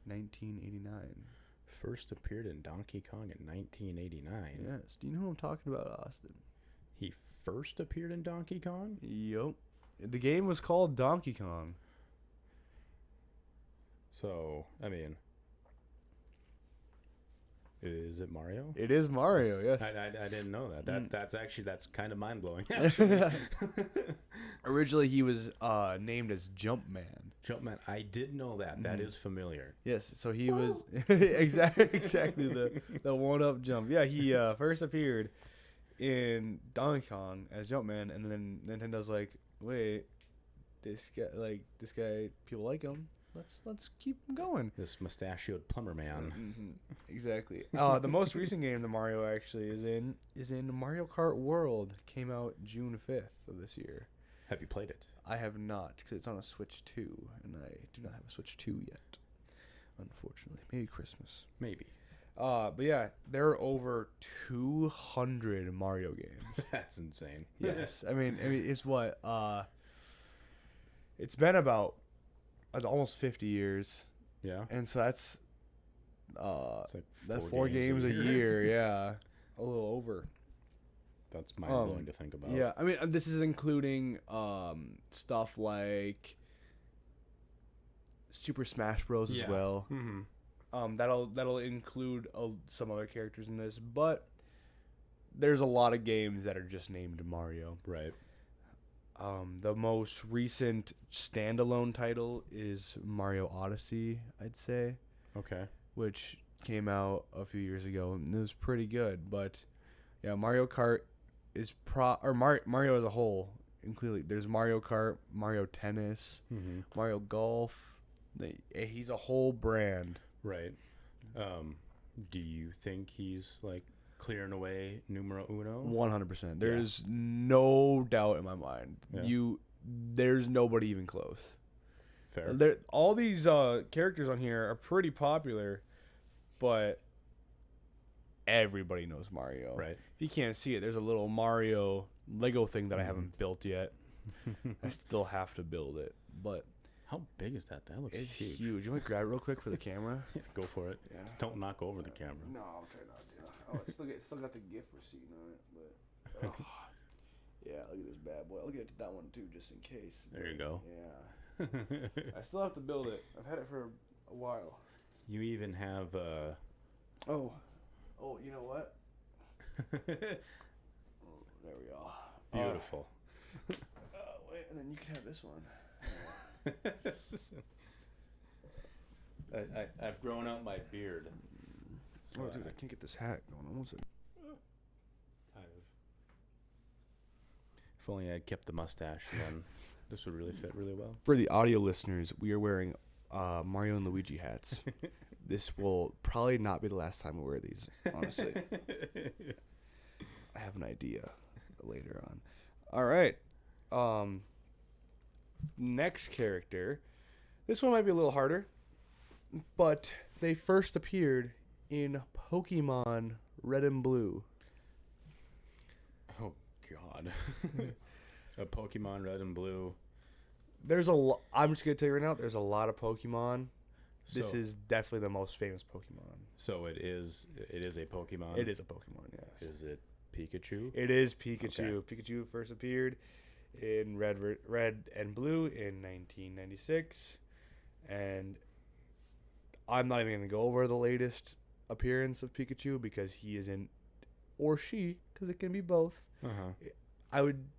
1989. first appeared in Donkey Kong in 1989. Yes. Do you know who I'm talking about, Austin? He first appeared in Donkey Kong? Yup. The game was called Donkey Kong. So, I mean, is it Mario? It is Mario, yes. I didn't know that. That's kind of mind blowing. Originally, he was named as Jumpman. Jumpman, I did know that. That is familiar. Yes, so he was exactly the one-up jump. Yeah, he first appeared in Donkey Kong as Jumpman, and then Nintendo's like, wait, this guy, people like him. Let's keep him going. This mustachioed plumber man. Mm-hmm. Exactly. The most recent game that Mario actually is in Mario Kart World. Came out June 5th of this year. Have you played it? I have not, because it's on a Switch 2, and I do not have a Switch 2 yet, unfortunately. Maybe Christmas. Maybe. But yeah, there are over 200 Mario games. That's insane. Yes. I mean, it's what? It's been about almost 50 years. Yeah. And so that's It's like that's 4 games a year. Yeah. A little over. That's mind blowing to think about. Yeah, I mean, this is including stuff like Super Smash Bros. As well. Mm-hmm. That'll include some other characters in this, but there's a lot of games that are just named Mario. Right. The most recent standalone title is Mario Odyssey, I'd say, Okay. which came out a few years ago, and it was pretty good. But yeah, Mario Kart is Mario as a whole, including there's Mario Kart, Mario Tennis, Mm-hmm. Mario Golf. He's a whole brand. Right. Do you think he's like clearing away numero uno? 100%. There's no doubt in my mind. Yeah. There's nobody even close. Fair. All these characters on here are pretty popular, but everybody knows Mario. Right. If you can't see it, there's a little Mario Lego thing that I haven't built yet. I still have to build it, but How big is that? That looks it's huge. huge. You want to grab it real quick for the camera? Yeah, go for it. Yeah. Don't knock over the camera. No, I'll try not to. Oh, it's still got the gift receipt on it, but yeah, look at this bad boy. I'll get to that one too, just in case. There you go. Yeah, I still have to build it. I've had it for a while. You even have Oh, you know what? Oh, there we go. beautiful. Wait, and then you can have this one. I've grown out my beard. So Oh, dude, I can't get this hat going on. One second. kind of. If only I'd kept the mustache, then this would really fit really well. For the audio listeners, we are wearing Mario and Luigi hats. This will probably not be the last time we wear these, honestly. I have an idea later on. All right. Next character. This one might be a little harder, but they first appeared in Pokemon Red and Blue. Oh God. A Pokemon Red and Blue. There's a lot. I'm just gonna tell you right now. There's a lot of Pokemon. This So- is definitely the most famous Pokemon. So it is a Pokemon. It is a Pokemon. Yes. Is it Pikachu? It is Pikachu. Okay. Pikachu first appeared in Red and Blue in 1996, and I'm not even gonna go over the latest appearance of Pikachu because he isn't, or she, because it can be both.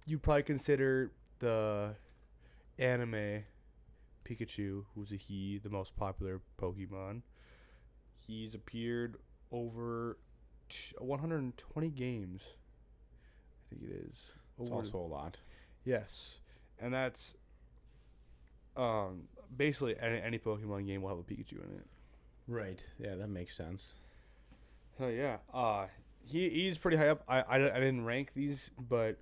You'd probably consider the anime Pikachu, who's a he, the most popular Pokemon. He's appeared over 120 games. I think it is. It's also a lot. Yes, and that's basically any Pokemon game will have a Pikachu in it. Right. Yeah, that makes sense. So yeah, he's pretty high up. I didn't rank these, but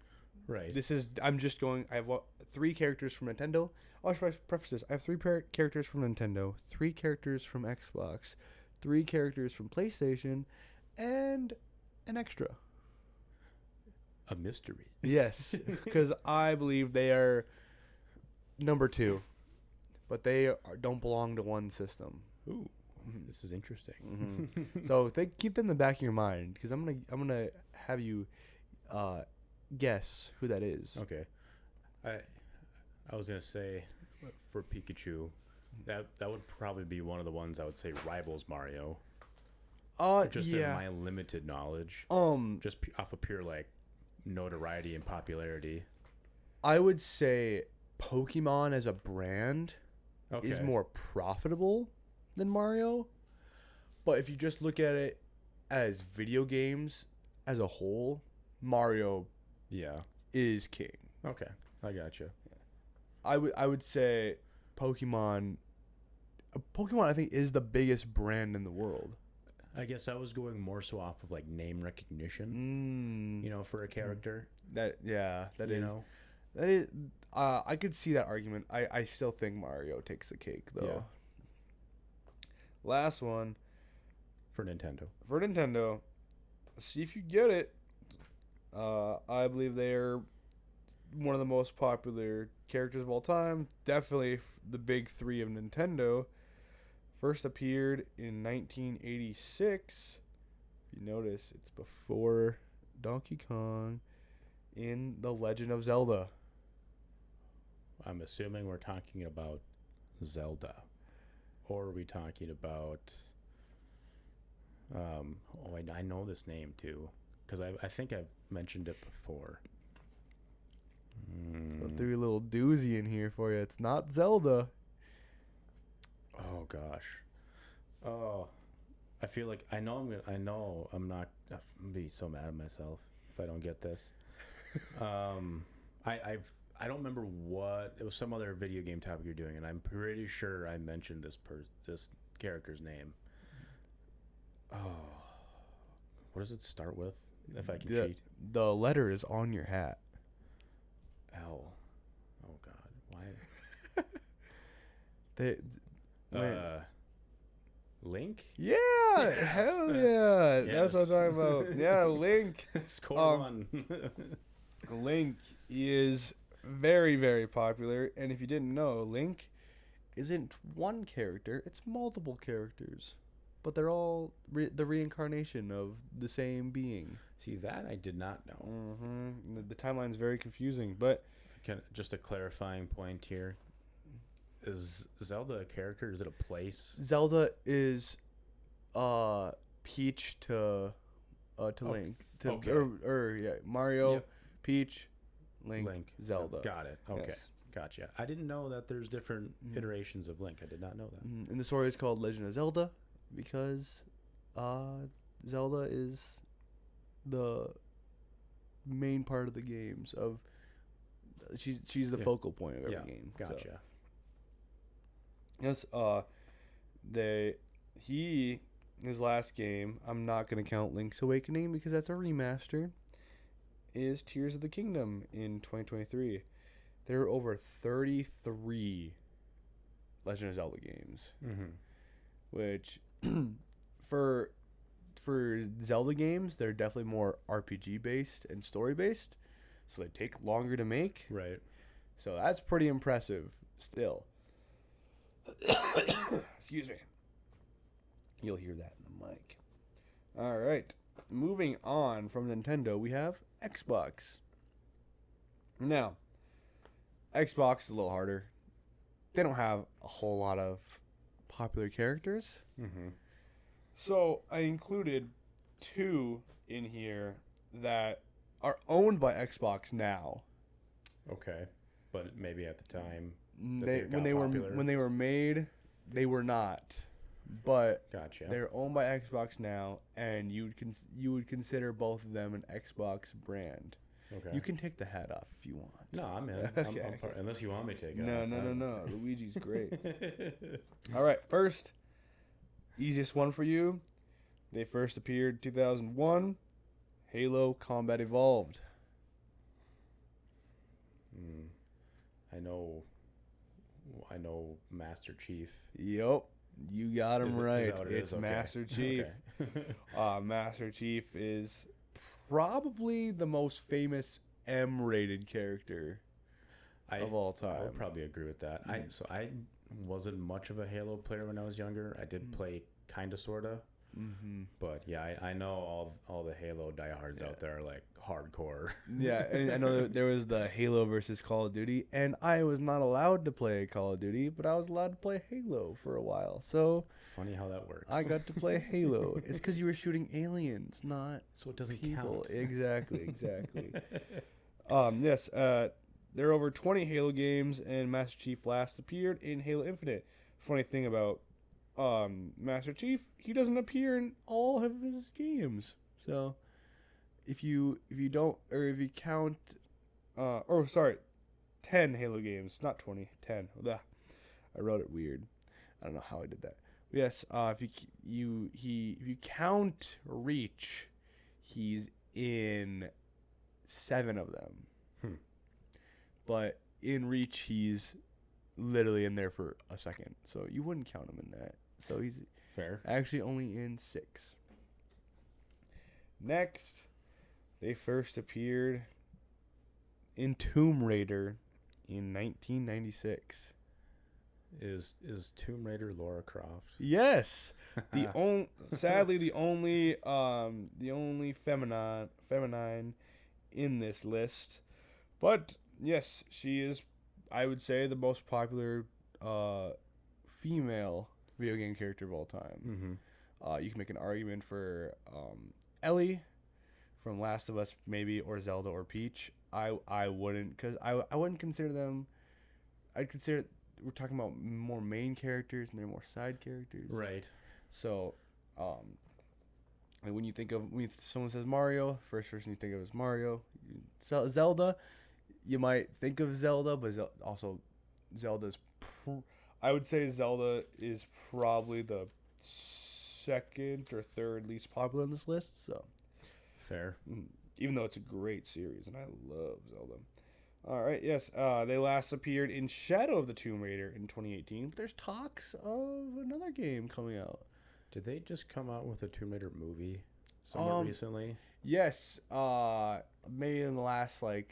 Right. this is I'm just going. I have 3 characters from Nintendo. I'll preface this. I have 3 characters from Nintendo, 3 characters from Xbox, 3 characters from PlayStation, and an extra. A mystery. Yes, because I believe they are number 2, but they don't belong to one system. Ooh. this is interesting. So keep that in the back of your mind, because I'm gonna have you guess who that is. Okay. I was gonna say for Pikachu, that would probably be one of the ones I would say rivals Mario. Just in my limited knowledge, just off of pure like notoriety and popularity. I would say Pokemon as a brand is more profitable than Mario. But if you just look at it as video games as a whole, Mario is king. Okay, I gotcha. I would say Pokemon I think is the biggest brand in the world. I guess I was going more so off of like name recognition, for a character. That is. You know? That is. I could see that argument. I still think Mario takes the cake though. Yeah. Last one For Nintendo. Let's see if you get it. I believe they're one of the most popular characters of all time. Definitely the big three of Nintendo. First appeared in 1986. If you notice, it's before Donkey Kong in The Legend of Zelda. I'm assuming we're talking about Zelda. Or are we talking about... I know this name too. Because I think I've mentioned it before. So threw a little doozy in here for you. It's not Zelda. Oh gosh. Oh, I feel like I'm not. I'm gonna be so mad at myself if I don't get this. I don't remember what it was. Some other video game topic you're doing, and I'm pretty sure I mentioned this character's name. Oh, what does it start with? If I can cheat. The letter is on your hat. L. Oh God, why? Link? Yeah, hell yeah. That's what I'm talking about. Yeah, Link. Score one. Link is very, very popular. And if you didn't know, Link isn't one character, it's multiple characters. But they're all the reincarnation of the same being. See, that I did not know. Mm-hmm. The timeline's very confusing, but... Just a clarifying point here. Is Zelda a character? Is it a place? Zelda is Peach to Link. Mario, Yep. Peach, Link, Zelda. Got it. Okay. Yes. Gotcha. I didn't know that there's different iterations of Link. I did not know that. And the story is called Legend of Zelda because Zelda is the main part of the games of... She's the focal point of every game. Gotcha. So. Yes, his last game, I'm not going to count Link's Awakening because that's a remaster, is Tears of the Kingdom in 2023. There are over 33 Legend of Zelda games, which for Zelda games, they're definitely more RPG based and story based, so they take longer to make. Right. So that's pretty impressive still. Excuse me. You'll hear that in the mic. All right. Moving on from Nintendo, we have Xbox. Now, Xbox is a little harder. They don't have a whole lot of popular characters. So I included two in here that are owned by Xbox now. Okay. But maybe at the time When they were made, they were not. But Gotcha. They're owned by Xbox now, and you would consider both of them an Xbox brand. Okay. You can take the hat off if you want. No, I'm in. Okay. Unless you want me to take it No, off. no. Luigi's great. All right, first, easiest one for you. They first appeared 2001. Halo Combat Evolved. I know Master Chief. Yup. You got him right. Is that what it It's is? Okay. Master Chief. Okay. Master Chief is probably the most famous M-rated character of all time. I would probably agree with that. wasn't much of a Halo player when I was younger. I did play kind of, sort of. Mm-hmm. But yeah, I know all the Halo diehards out there are like hardcore. Yeah, and I know there was the Halo versus Call of Duty, and I was not allowed to play Call of Duty, but I was allowed to play Halo for a while. So Funny how that works. I got to play Halo. It's because you were shooting aliens, not So it doesn't people. count. Exactly. Yes. There are over 20 Halo games, and Master Chief last appeared in Halo Infinite. Funny thing about Master Chief, he doesn't appear in all of his games. So if you don't, or if you count, 10 Halo games, not 20, 10. Ugh. I wrote it weird. I don't know how I did that. Yes, if you count Reach, he's in 7 of them. But in Reach, he's literally in there for a second, so you wouldn't count him in that. So he's Fair. actually only in 6. Next, they first appeared in Tomb Raider in 1996. Is Tomb Raider Lara Croft? Yes, sadly the only feminine in this list, but yes, she is, I would say, the most popular female video game character of all time. Mm-hmm. You can make an argument for Ellie from Last of Us, maybe, or Zelda or Peach. I wouldn't, because I wouldn't consider them. I'd consider we're talking about more main characters and they're more side characters. Right. So, and when someone says Mario, first person you think of is Mario. Zelda, you might think of Zelda, but also Zelda's. I would say Zelda is probably the second or third least popular on this list. So, Fair. even though it's a great series, and I love Zelda. All right, yes, they last appeared in Shadow of the Tomb Raider in 2018. But there's talks of another game coming out. Did they just come out with a Tomb Raider movie somewhat recently? Yes, maybe in the last 10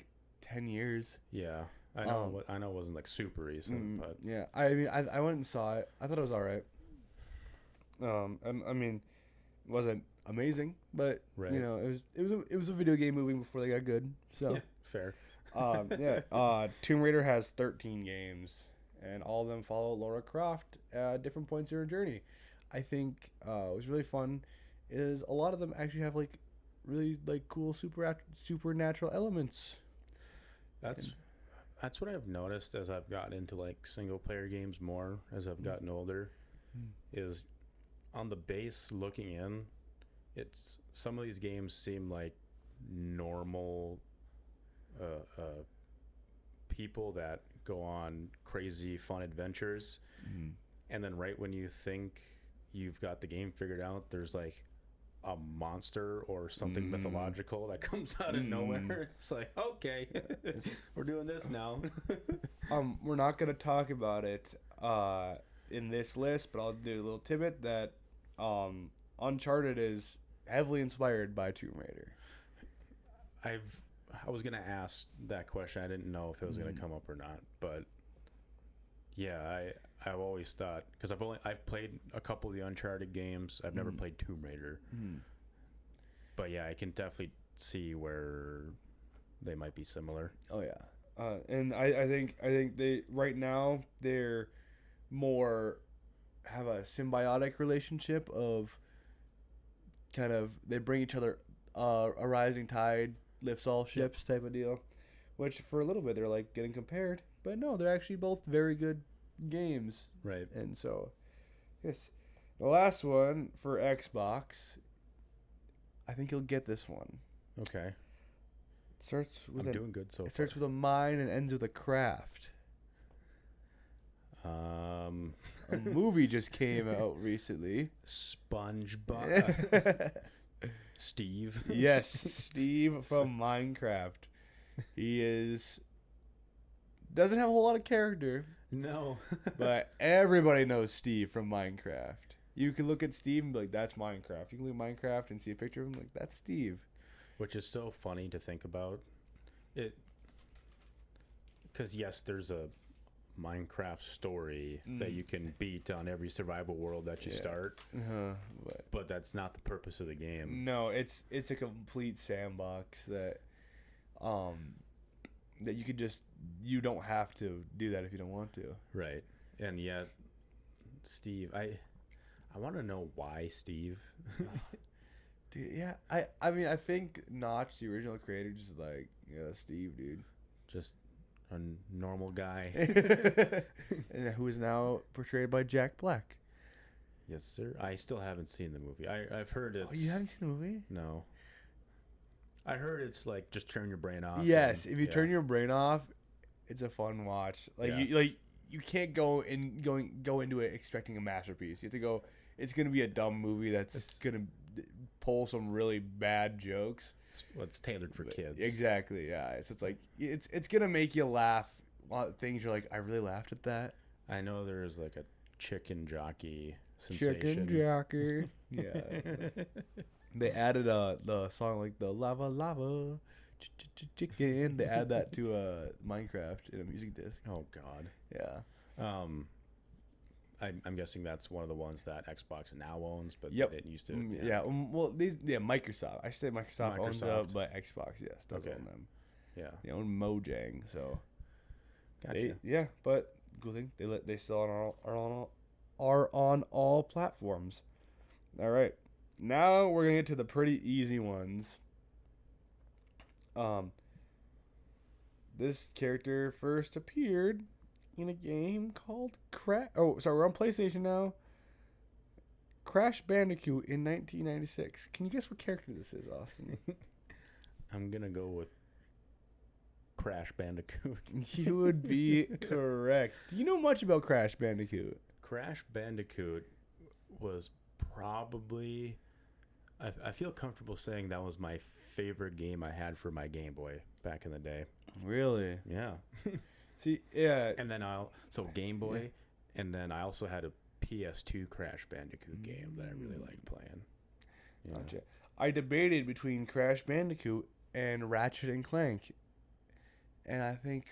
years. Yeah. I know it wasn't super recent, but Yeah, I mean, I went and saw it. I thought it was all right. And I mean, it wasn't amazing, but Right. it was a video game movie before they got good. So yeah, fair. Tomb Raider has 13 games, and all of them follow Lara Croft at different points in her journey. I think what was really fun is a lot of them actually have really cool supernatural elements. That's what I've noticed as I've gotten into single player games more as I've gotten older, is on the base looking in, it's some of these games seem like normal people that go on crazy fun adventures, and then right when you think you've got the game figured out, there's a monster or something mythological that comes out of nowhere. It's okay, we're doing this now. We're not gonna talk about it in this list, but I'll do a little tidbit that Uncharted is heavily inspired by Tomb Raider. I was gonna ask that question. I didn't know if it was gonna come up or not, but yeah, I've always thought, because I've played a couple of the Uncharted games. I've never played Tomb Raider, but yeah, I can definitely see where they might be similar. Oh yeah, and I think they right now they're more have a symbiotic relationship of kind of they bring each other a rising tide lifts all ships type of deal, which for a little bit they're getting compared, but no, they're actually both very good games. Right. And so, yes, the last one for Xbox, I think you'll get this one. Okay. It starts with doing good so far. It starts with a mine and ends with a craft. A movie just came out recently. SpongeBob. Steve. Yes, Steve from Minecraft. He doesn't have a whole lot of character. No. But everybody knows Steve from Minecraft. You can look at Steve and be like, that's Minecraft. You can look at Minecraft and see a picture of him like, that's Steve. Which is so funny to think about. Because yes, there's a Minecraft story that you can beat on every survival world that you start. But that's not the purpose of the game. No, it's a complete sandbox that that you don't have to do that if you don't want to. Right. And yet, Steve, I want to know why Steve. Dude, yeah, I mean, I think Notch, the original creator, just like, yeah, Steve, dude. Just a normal guy. And who is now portrayed by Jack Black. Yes, sir. I still haven't seen the movie. I've heard it's... Oh, you haven't seen the movie? No. I heard it's like just turn your brain off. Yes, if you turn your brain off, it's a fun watch. Yeah. You can't go into it expecting a masterpiece. You have to go. It's gonna be a dumb movie that's gonna pull some really bad jokes. Well, it's tailored for kids. Exactly. Yeah. So it's like it's gonna make you laugh. Things you're like, I really laughed at that. I know there's like a chicken jockey sensation. Chicken jockey. Yeah. They added the song like the lava lava chicken. They add that to Minecraft in a music disc. Oh God. Yeah. I'm guessing that's one of the ones that Xbox now owns, but Yep. it used to. Yeah. Well, Microsoft. I should say Microsoft owns them, but Xbox, yes, does Okay. own them. Yeah. They own Mojang, so. Gotcha. But cool thing they still are on all platforms. All right. Now we're gonna get to the pretty easy ones. This character first appeared in a game called Crash. Oh, sorry, we're on PlayStation now. Crash Bandicoot in 1996. Can you guess what character this is, Austin? I'm gonna go with Crash Bandicoot. You would be correct. Do you know much about Crash Bandicoot? Crash Bandicoot was probably... I feel comfortable saying that was my favorite game I had for my Game Boy back in the day. Really? Yeah. See, yeah. And then Game Boy, and then I also had a PS2 Crash Bandicoot game that I really liked playing. Yeah. Gotcha. I debated between Crash Bandicoot and Ratchet and Clank, and I think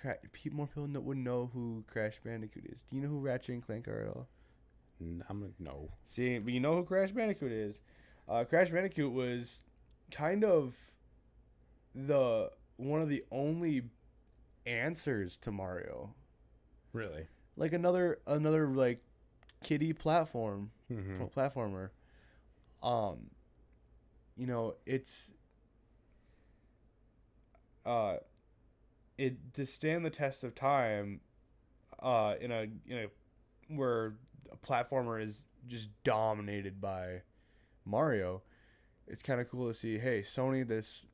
more people wouldn't know who Crash Bandicoot is. Do you know who Ratchet and Clank are at all? I'm gonna no. See, but you know who Crash Bandicoot is. Crash Bandicoot was kind of one of the only answers to Mario. Really? Like another like kiddie platformer. You know, it's it to stand the test of time in a where a platformer is just dominated by Mario. It's kind of cool to see, hey, Sony, this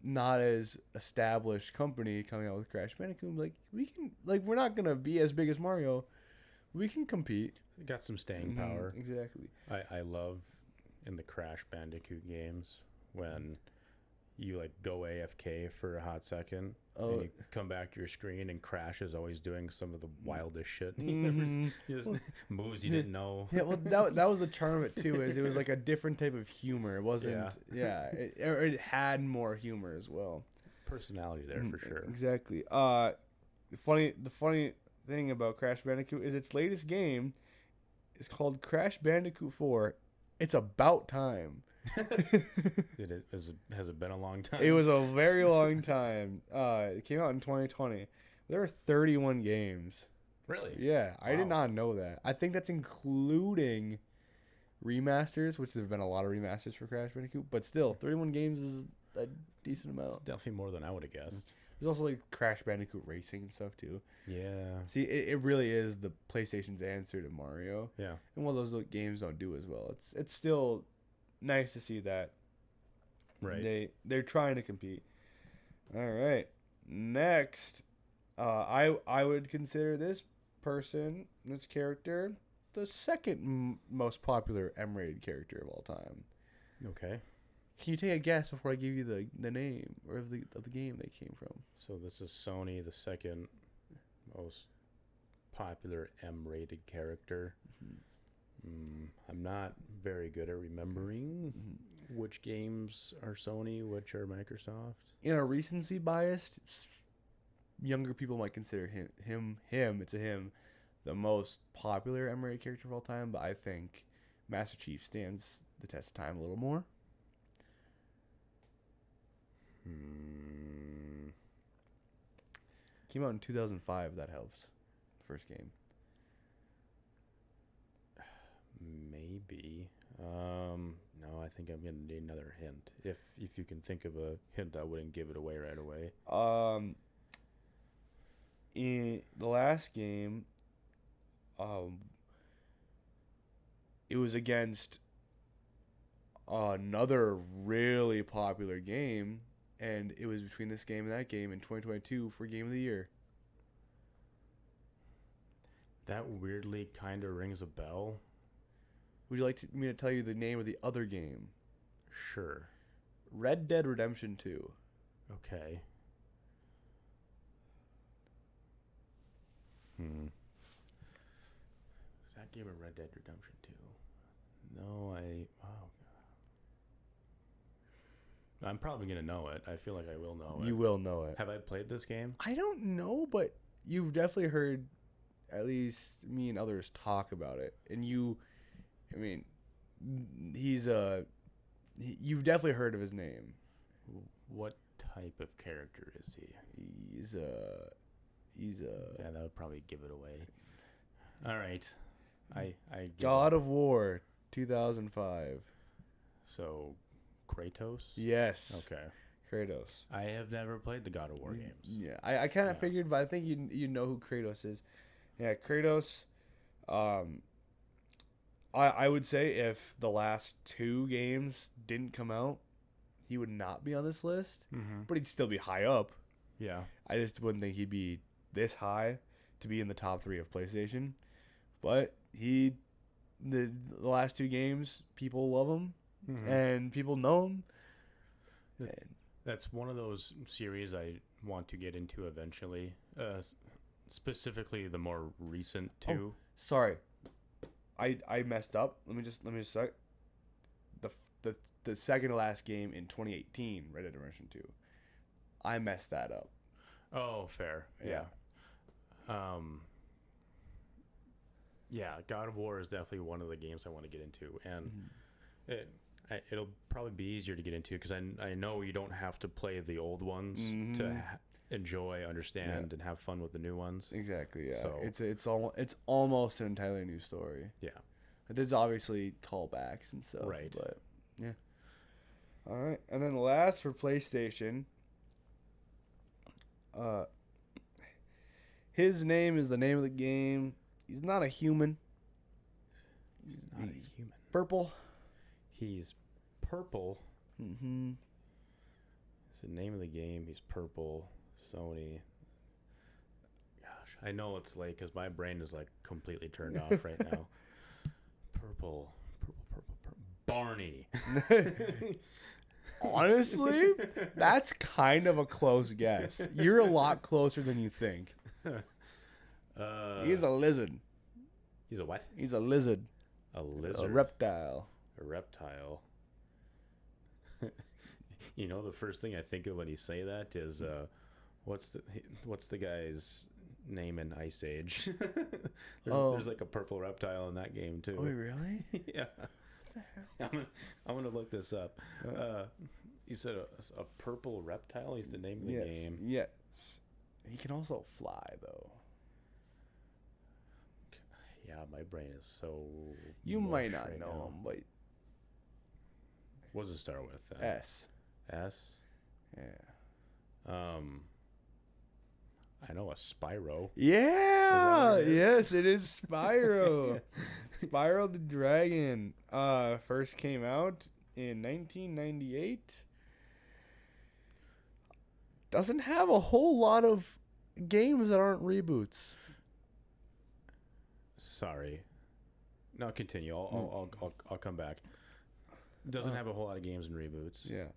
not as established company, coming out with Crash Bandicoot. Like, we can, like, we're not gonna be as big as Mario. We can compete. It got some staying power. Exactly. I love in the Crash Bandicoot games when you like go AFK for a hot second and you come back to your screen and Crash is always doing some of the wildest shit. Just moves you didn't know. Yeah, well, that was the charm of it too. Is it was like a different type of humor. It wasn't. Yeah, it had more humor as well. Personality there for sure. Exactly. The funny thing about Crash Bandicoot is its latest game is called Crash Bandicoot 4. It's about time. Has it been a long time? It was a very long time. It came out in 2020. There are 31 games. Really? Yeah, I did Wow. not know that. I think that's including remasters, which there have been a lot of remasters for Crash Bandicoot, but still, 31 games is a decent amount. It's definitely more than I would have guessed. There's also like Crash Bandicoot Racing and stuff too. Yeah. See, it really is the PlayStation's answer to Mario. Yeah. And while those games don't do as well, it's still nice to see that. Right. They're trying to compete. All right. Next, I would consider this character, the second most popular M-rated character of all time. Okay. Can you take a guess before I give you the name or of the game they came from? So this is Sony, the second most popular M-rated character. I'm not very good at remembering which games are Sony, which are Microsoft. In a recency biased younger people might consider him. It's a him, the most popular MRA character of all time. But I think Master Chief stands the test of time a little more. Came out in 2005. That helps. First game. Maybe. No, I think I'm gonna need another hint. If you can think of a hint, I wouldn't give it away right away. In the last game, it was against another really popular game, and it was between this game and that game in 2022 for Game of the Year. That weirdly kind of rings a bell. Would you like me to tell you the name of the other game? Sure. Red Dead Redemption 2. Okay. Is that game of Red Dead Redemption 2? No, I'm probably going to know it. I feel like I will know it. You will know it. Have I played this game? I don't know, but you've definitely heard at least me and others talk about it. And you've definitely heard of his name. What type of character is he? He's a Yeah, that would probably give it away. All right. I God of War 2005. So Kratos? Yes. Okay. Kratos. I have never played the God of War games. Yeah, I kind of figured, but I think you know who Kratos is. Yeah, Kratos. I would say if the last 2 games didn't come out, he would not be on this list, but he'd still be high up. Yeah. I just wouldn't think he'd be this high to be in the top 3 of PlayStation. But the last 2 games, people love him and people know him. That's one of those series I want to get into eventually. Specifically, the more recent 2. Oh, sorry, I messed up. Let me just start. The second to last game in 2018, Red Dead Redemption 2. I messed that up. Oh, fair. Yeah. Yeah, God of War is definitely one of the games I want to get into, and it'll probably be easier to get into because I know you don't have to play the old ones to enjoy, understand, and have fun with the new ones. Exactly. Yeah. So, it's almost an entirely new story. Yeah. There's obviously callbacks and stuff. Right. But yeah. All right, and then last for PlayStation. His name is the name of the game. He's not a human. He's not a human. Purple. He's purple. Mm-hmm. It's the name of the game. He's purple. Sony. Gosh, I know it's late because my brain is like completely turned off right now. Purple. Barney. Honestly, that's kind of a close guess. You're a lot closer than you think. He's a lizard. He's a what? He's a lizard. A lizard. A reptile. A reptile. You know, the first thing I think of when you say that is, what's the guy's name in Ice Age? There's like a purple reptile in that game too. Oh, really? Yeah. I'm gonna look this up. You said a purple reptile. He's the name of the game. Yes. He can also fly though. Yeah, my brain is so. You might not right know now. him, but What does it start with? S. S. Yeah. I know a Spyro. Yeah. Is that what it is? Yes, it is Spyro. Spyro the Dragon. First came out in 1998. Doesn't have a whole lot of games that aren't reboots. Sorry. No, continue. I'll come back. Doesn't have a whole lot of games and reboots. Yeah.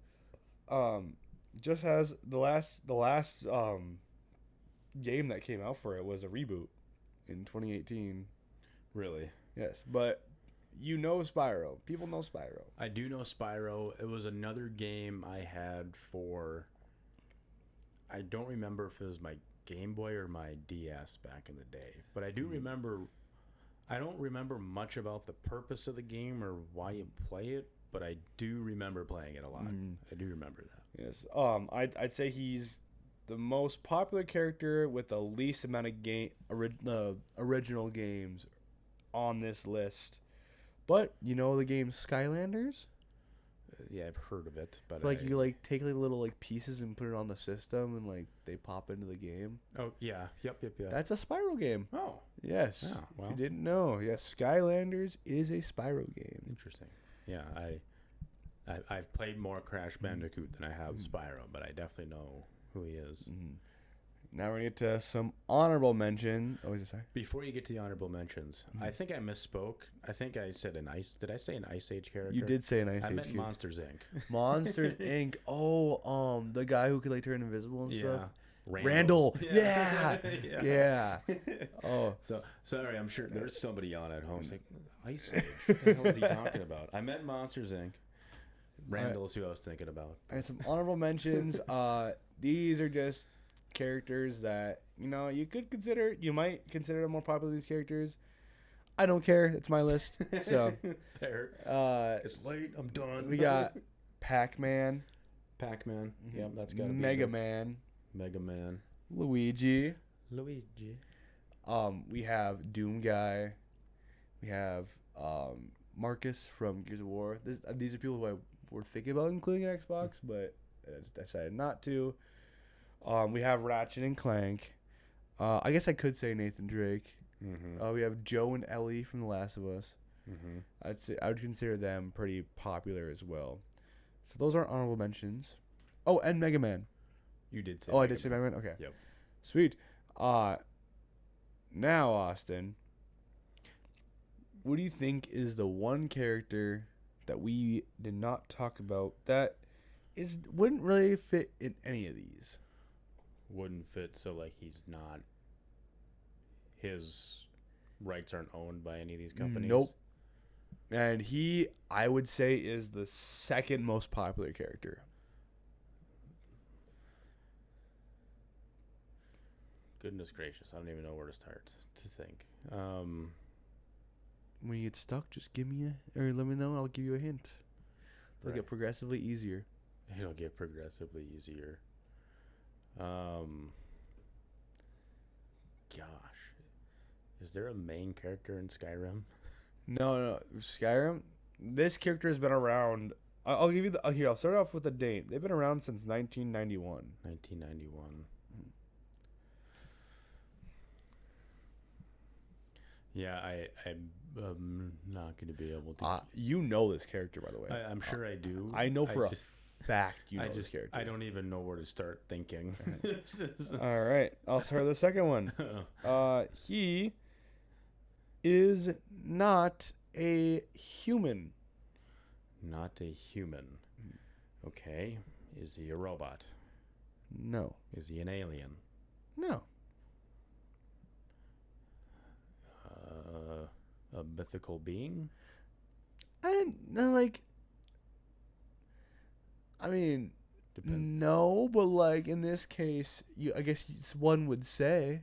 Just has the last game that came out for it was a reboot in 2018. Really? Yes, but you know Spyro. People know Spyro. I do know Spyro. It was another game I had for. I don't remember if it was my Game Boy or my DS back in the day. But I do remember. I don't remember much about the purpose of the game or why you play it, but I do remember playing it a lot. I do remember that. Yes. I'd say he's the most popular character with the least amount of original games on this list. But you know the game Skylanders? Yeah, I've heard of it, but Like you like take like little like pieces and put it on the system and like they pop into the game. Oh yeah, yep. That's a Spyro game. Oh, Yes. Oh, well. If you didn't know, yes, Skylanders is a Spyro game. interesting. Yeah, I've played more Crash Bandicoot than I have Spyro, but I definitely know who he is. Now we're gonna get to some honorable mention. Oh, is it sorry? Before you get to the honorable mentions, I think I misspoke. I think I said an ice. Did I say an Ice Age character? You did say an Ice I Age meant character. Monsters Inc. Monsters Inc. Oh, the guy who could like turn invisible and Yeah. stuff. Randall. Yeah. Yeah. Yeah. Oh. So sorry, I'm sure there's somebody on at home saying Ice Age. What the hell is he talking about? I meant Monsters Inc. Randall's who I was thinking about. And some honorable mentions. These are just characters that you could consider. You might consider them more popular than these characters. I don't care. It's my list. So Fair. It's late. I'm done. we got Pac-Man, Pac-Man. Yep, that's got to be Mega there. Man, Mega Man. Luigi. Luigi. We have Doom Guy. We have Marcus from Gears of War. These are people who I were thinking about including in Xbox, but I decided not to. We have Ratchet and Clank. I guess I could say Nathan Drake. Mm-hmm. We have Joe and Ellie from The Last of Us. Mm-hmm. I would consider them pretty popular as well. So those are honorable mentions. Oh, and Mega Man. You did say. Oh, I Mega did say Man. Mega Man. Okay. Yep. Sweet. Now Austin, what do you think is the one character that we did not talk about that wouldn't really fit in any of these? Wouldn't fit. So like he's not. His rights aren't owned by any of these companies. Nope. And I would say, is the second most popular character. Goodness gracious, I don't even know where to start to think. When you get stuck, just give me or let me know. I'll give you a hint. It'll Right. get progressively easier. It'll get progressively easier. Gosh, is there a main character in Skyrim? No, Skyrim. This character has been around. I'll give you here. I'll start off with the date. They've been around since 1991. 1991. Yeah, I'm not going to be able to. You know this character, by the way. I'm sure I do. I know for a fact you know I this just character. I don't even know where to start thinking. This is- All right, I'll start the second one. He is not a human. Not a human. Okay. Is he a robot? No. Is he an alien? No. A mythical being? I mean, Depend- no, but like in this case, I guess one would say,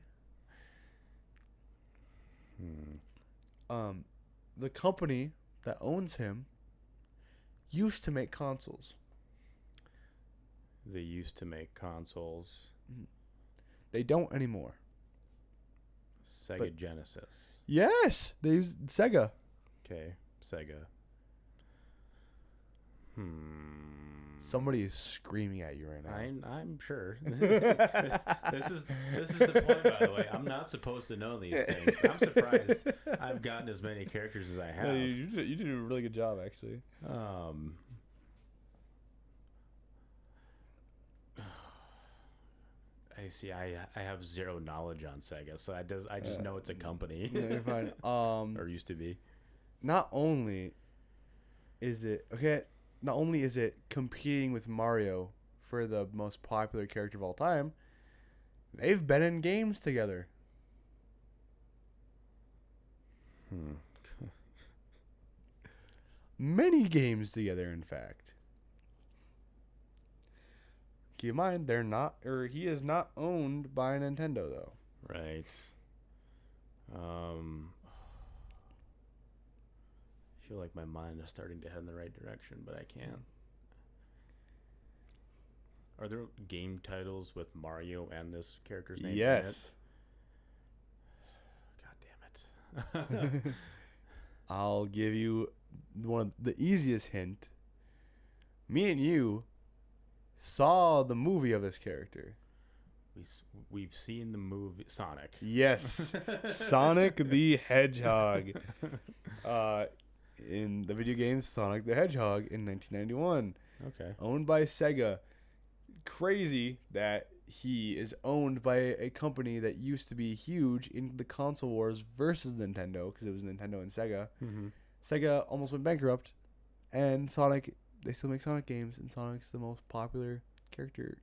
the company that owns him used to make consoles. They used to make consoles. They don't anymore. Sega Genesis. Yes, they use Sega. Okay. Sega. Somebody is screaming at you right now. I'm sure. This is the point, by the way. I'm not supposed to know these things. I'm surprised I've gotten as many characters as I have. No, you did a really good job, actually. I see. I have zero knowledge on Sega, so I just know it's a company. No, you're fine. Or used to be. Not only is it competing with Mario for the most popular character of all time, they've been in games together. Many games together, in fact. Keep in mind, they're not, or he is not owned by Nintendo though. Right. I feel like my mind is starting to head in the right direction, but I can't. Are there game titles with Mario and this character's name? Yes. God damn it. I'll give you one of the easiest hint. Me and you saw the movie of this character. We've seen the movie Sonic. Yes, Sonic the Hedgehog. In the video game Sonic the Hedgehog in 1991, Okay. owned by Sega. Crazy that he is owned by a company that used to be huge in the console wars versus Nintendo, because it was Nintendo and Sega. Mm-hmm. Sega almost went bankrupt, and Sonic, they still make Sonic games, and Sonic's the most popular character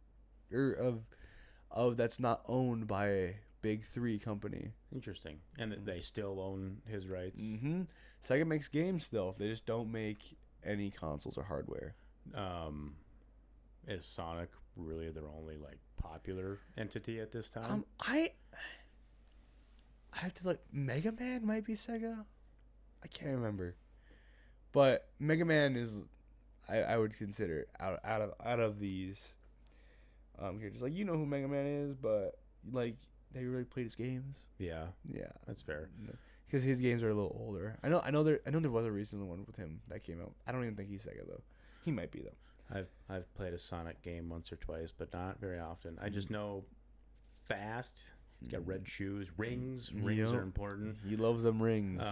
of that's not owned by a big three company. Interesting. And they still own his rights. Mm-hmm. Sega makes games still. They just don't make any consoles or hardware. Is Sonic really their only like popular entity at this time? I have to look. Mega Man might be Sega. I can't remember, but Mega Man is, I would consider out of these characters. Like, you know who Mega Man is, but like, have you really played his games? Yeah, Yeah, that's fair. because his games are a little older. I know there was a recent one with him that came out. I don't even think he's Sega though. He might be though. I've played a Sonic game once or twice, but not very often. I just know fast. He's got red shoes, rings. Rings are important. He loves them rings.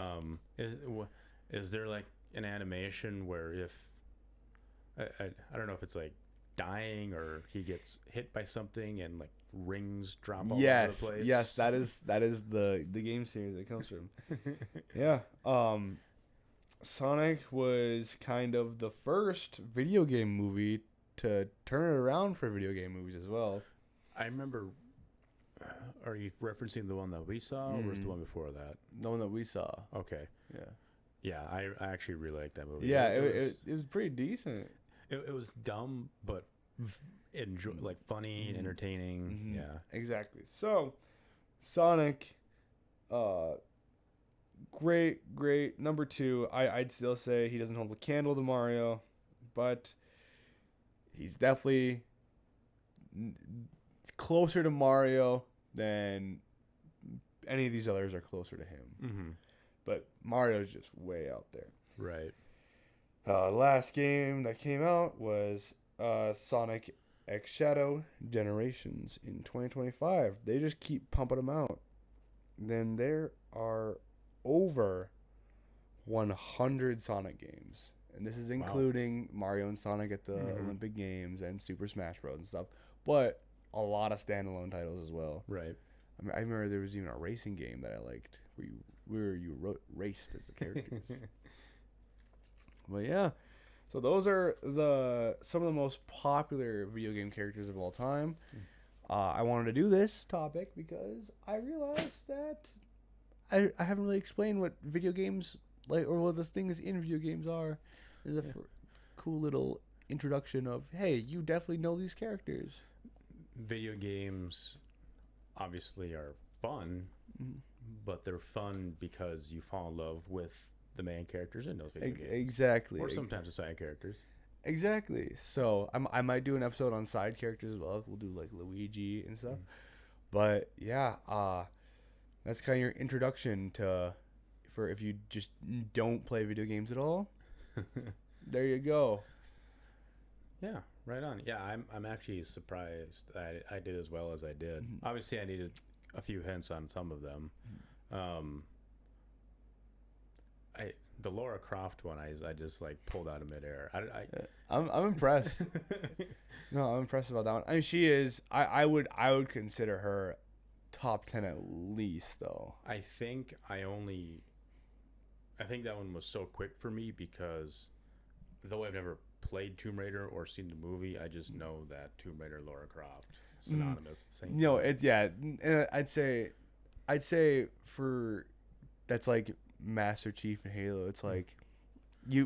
Is there like an animation where if I don't know if it's like dying or he gets hit by something and like rings drop all over the place? Yes, that is the game series it comes from. Yeah. Sonic was kind of the first video game movie to turn it around for video game movies as well. I remember. Are you referencing the one that we saw, or was the one before that? The one that we saw. Okay. Yeah. Yeah, I actually really liked that movie. Yeah, it was pretty decent. It was dumb, but like funny and entertaining. Mm-hmm. Yeah. Exactly. So, Sonic, great. Number 2, I'd still say he doesn't hold a candle to Mario, but he's definitely closer to Mario than any of these others are closer to him. Mm-hmm. But Mario's just way out there. Right. Last game that came out was Sonic X Shadow Generations in 2025. They just keep pumping them out. Then there are over 100 Sonic games. And this is including Mario and Sonic at the Olympic Games and Super Smash Bros. And stuff. But a lot of standalone titles as well. Right. I remember there was even a racing game that I liked where you raced as the characters. But yeah, so those are some of the most popular video game characters of all time. I wanted to do this topic because I realized that I haven't really explained what video games like, or what the things in video games are. There's a cool little introduction of, hey, you definitely know these characters. Video games obviously are fun, but they're fun because you fall in love with the main characters in those video games. Exactly. Or sometimes the side characters. Exactly. So I might do an episode on side characters as well. We'll do like Luigi and stuff. But yeah, that's kind of your introduction for if you just don't play video games at all. There you go. Yeah, right on. Yeah, I'm actually surprised I did as well as I did. Obviously, I needed a few hints on some of them. The Lara Croft one, I just like pulled out of midair. I'm impressed. No, I'm impressed about that one. I mean, she is. I would consider her top 10 at least, though. I think that one was so quick for me because though I've never played Tomb Raider or seen the movie, I just know that Tomb Raider, Lara Croft, synonymous. Same. No, it's I'd say for that's like Master Chief and Halo. It's like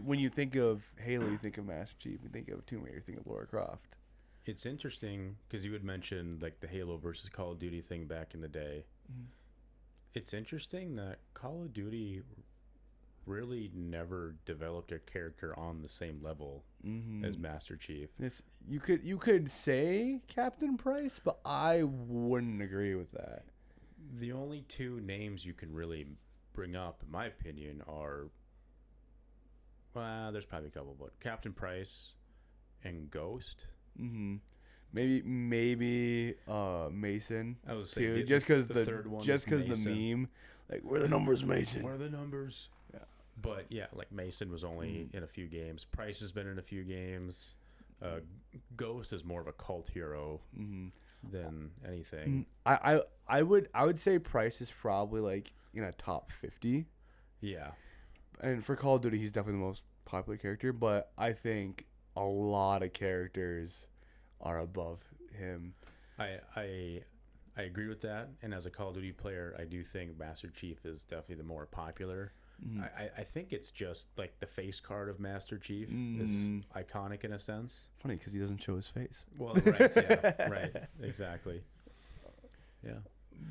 when you think of Halo, you think of Master Chief. You think of Tomb Raider, you think of Lara Croft. It's interesting because you had mentioned like the Halo versus Call of Duty thing back in the day. It's interesting that Call of Duty really never developed their character on the same level as Master Chief. You could say Captain Price, but I wouldn't agree with that. The only two names you can really bring up, in my opinion, are there's probably a couple, but Captain Price and Ghost. Maybe Mason. I was too, saying just because the third one, just because the Mason. meme, like where are the numbers, Mason? What are the numbers? Yeah. But yeah, like Mason was only in a few games. Price has been in a few games. Ghost is more of a cult hero than anything. I would say Price is probably like in a top 50. Yeah. And for Call of Duty, he's definitely the most popular character. But I think a lot of characters are above him. I agree with that. And as a Call of Duty player, I do think Master Chief is definitely the more popular. I think it's just like the face card of Master Chief is iconic in a sense. Funny because he doesn't show his face. Well, right, yeah, right, exactly. Yeah.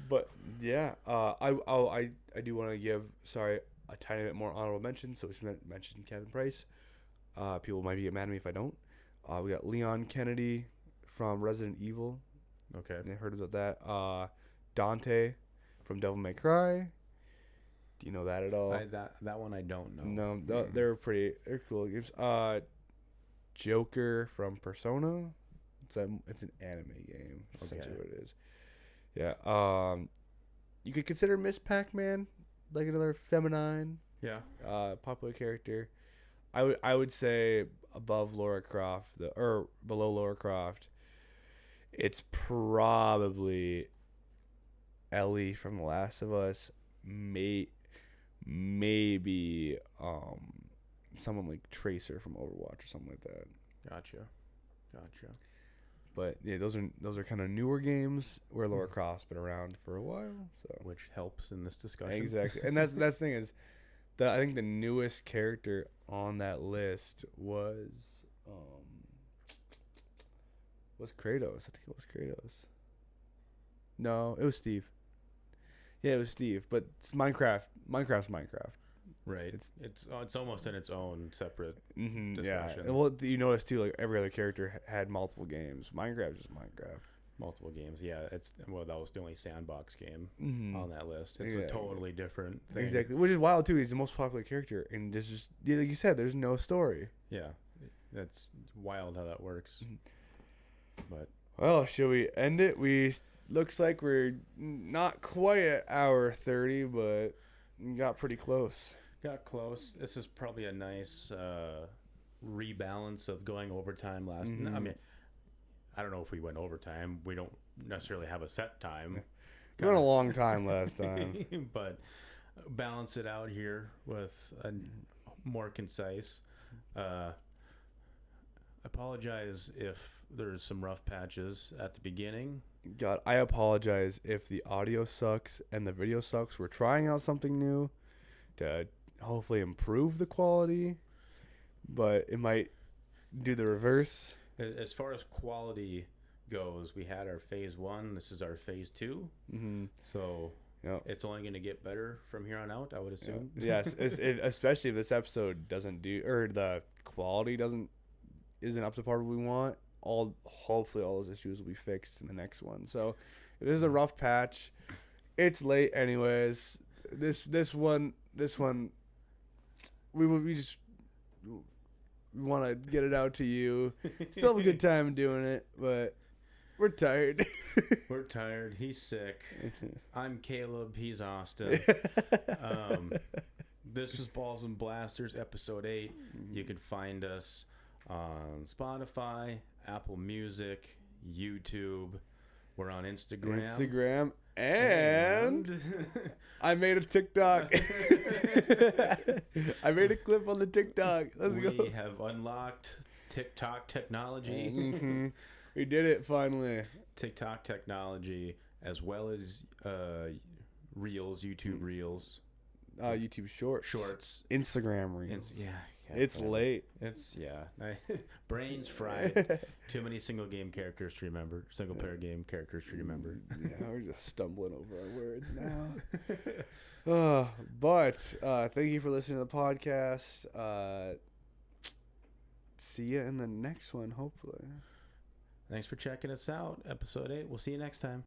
But yeah, I do want to give a tiny bit more honorable mention. So we mentioned Kevin Price. People might get mad at me if I don't. We got Leon Kennedy from Resident Evil. Okay. I heard about that. Dante from Devil May Cry. Do you know that at all? That one I don't know. No, they're cool games. Joker from Persona. It's an anime game. That's essentially what it is. Yeah. You could consider Miss Pac-Man like another feminine, popular character. I would say above Lara Croft, or below Lara Croft. It's probably Ellie from The Last of Us. Maybe someone like Tracer from Overwatch or something like that. Gotcha. But yeah, those are kind of newer games where Lara Croft's been around for a while, so which helps in this discussion. Exactly, and that's the thing is, I think the newest character on that list was Kratos. I think it was Kratos. No, it was Steve. Yeah, it was Steve. But it's Minecraft. Minecraft's Minecraft. Right. It's almost in its own separate discussion. Yeah. Well, you notice too, like every other character had multiple games. Minecraft is just Minecraft. Multiple games. Yeah. That was the only sandbox game on that list. It's a totally different thing. Exactly. Which is wild too. He's the most popular character, and there's just like you said, there's no story. Yeah. That's wild how that works. But well, shall we end it? Looks like we're not quite at hour 30, but got pretty close. Got close. This is probably a nice rebalance of going overtime last. I mean, I don't know if we went overtime. We don't necessarily have a set time. We went a long time last time, but balance it out here with a more concise. Apologize if there's some rough patches at the beginning. God, I apologize if the audio sucks and the video sucks. We're trying out something new to hopefully improve the quality, but it might do the reverse. As far as quality goes, we had our phase 1. This is our phase 2. So it's only going to get better from here on out, I would assume. Yes, especially if this episode doesn't or the quality isn't up to par what we want. Hopefully all those issues will be fixed in the next one. So if this is a rough patch, it's late anyways. This one we just want to get it out to you. Still have a good time doing it, but we're tired. We're tired. He's sick. I'm Caleb. He's Austin. This was Balls and Blasters, episode 8. You can find us on Spotify, Apple Music, YouTube. We're on Instagram. And I made a TikTok. I made a clip on the TikTok. Let's go. We have unlocked TikTok technology. We did it finally. TikTok technology, as well as Reels, YouTube Reels. YouTube Shorts. Shorts. Instagram Reels. can't It's remember. late. It's brains fried. Too many single game characters to remember. Single player game characters to remember. Yeah, we're just stumbling over our words now. But thank you for listening to the podcast. See you in the next one, hopefully. Thanks for checking us out. Episode 8. We'll see you next time.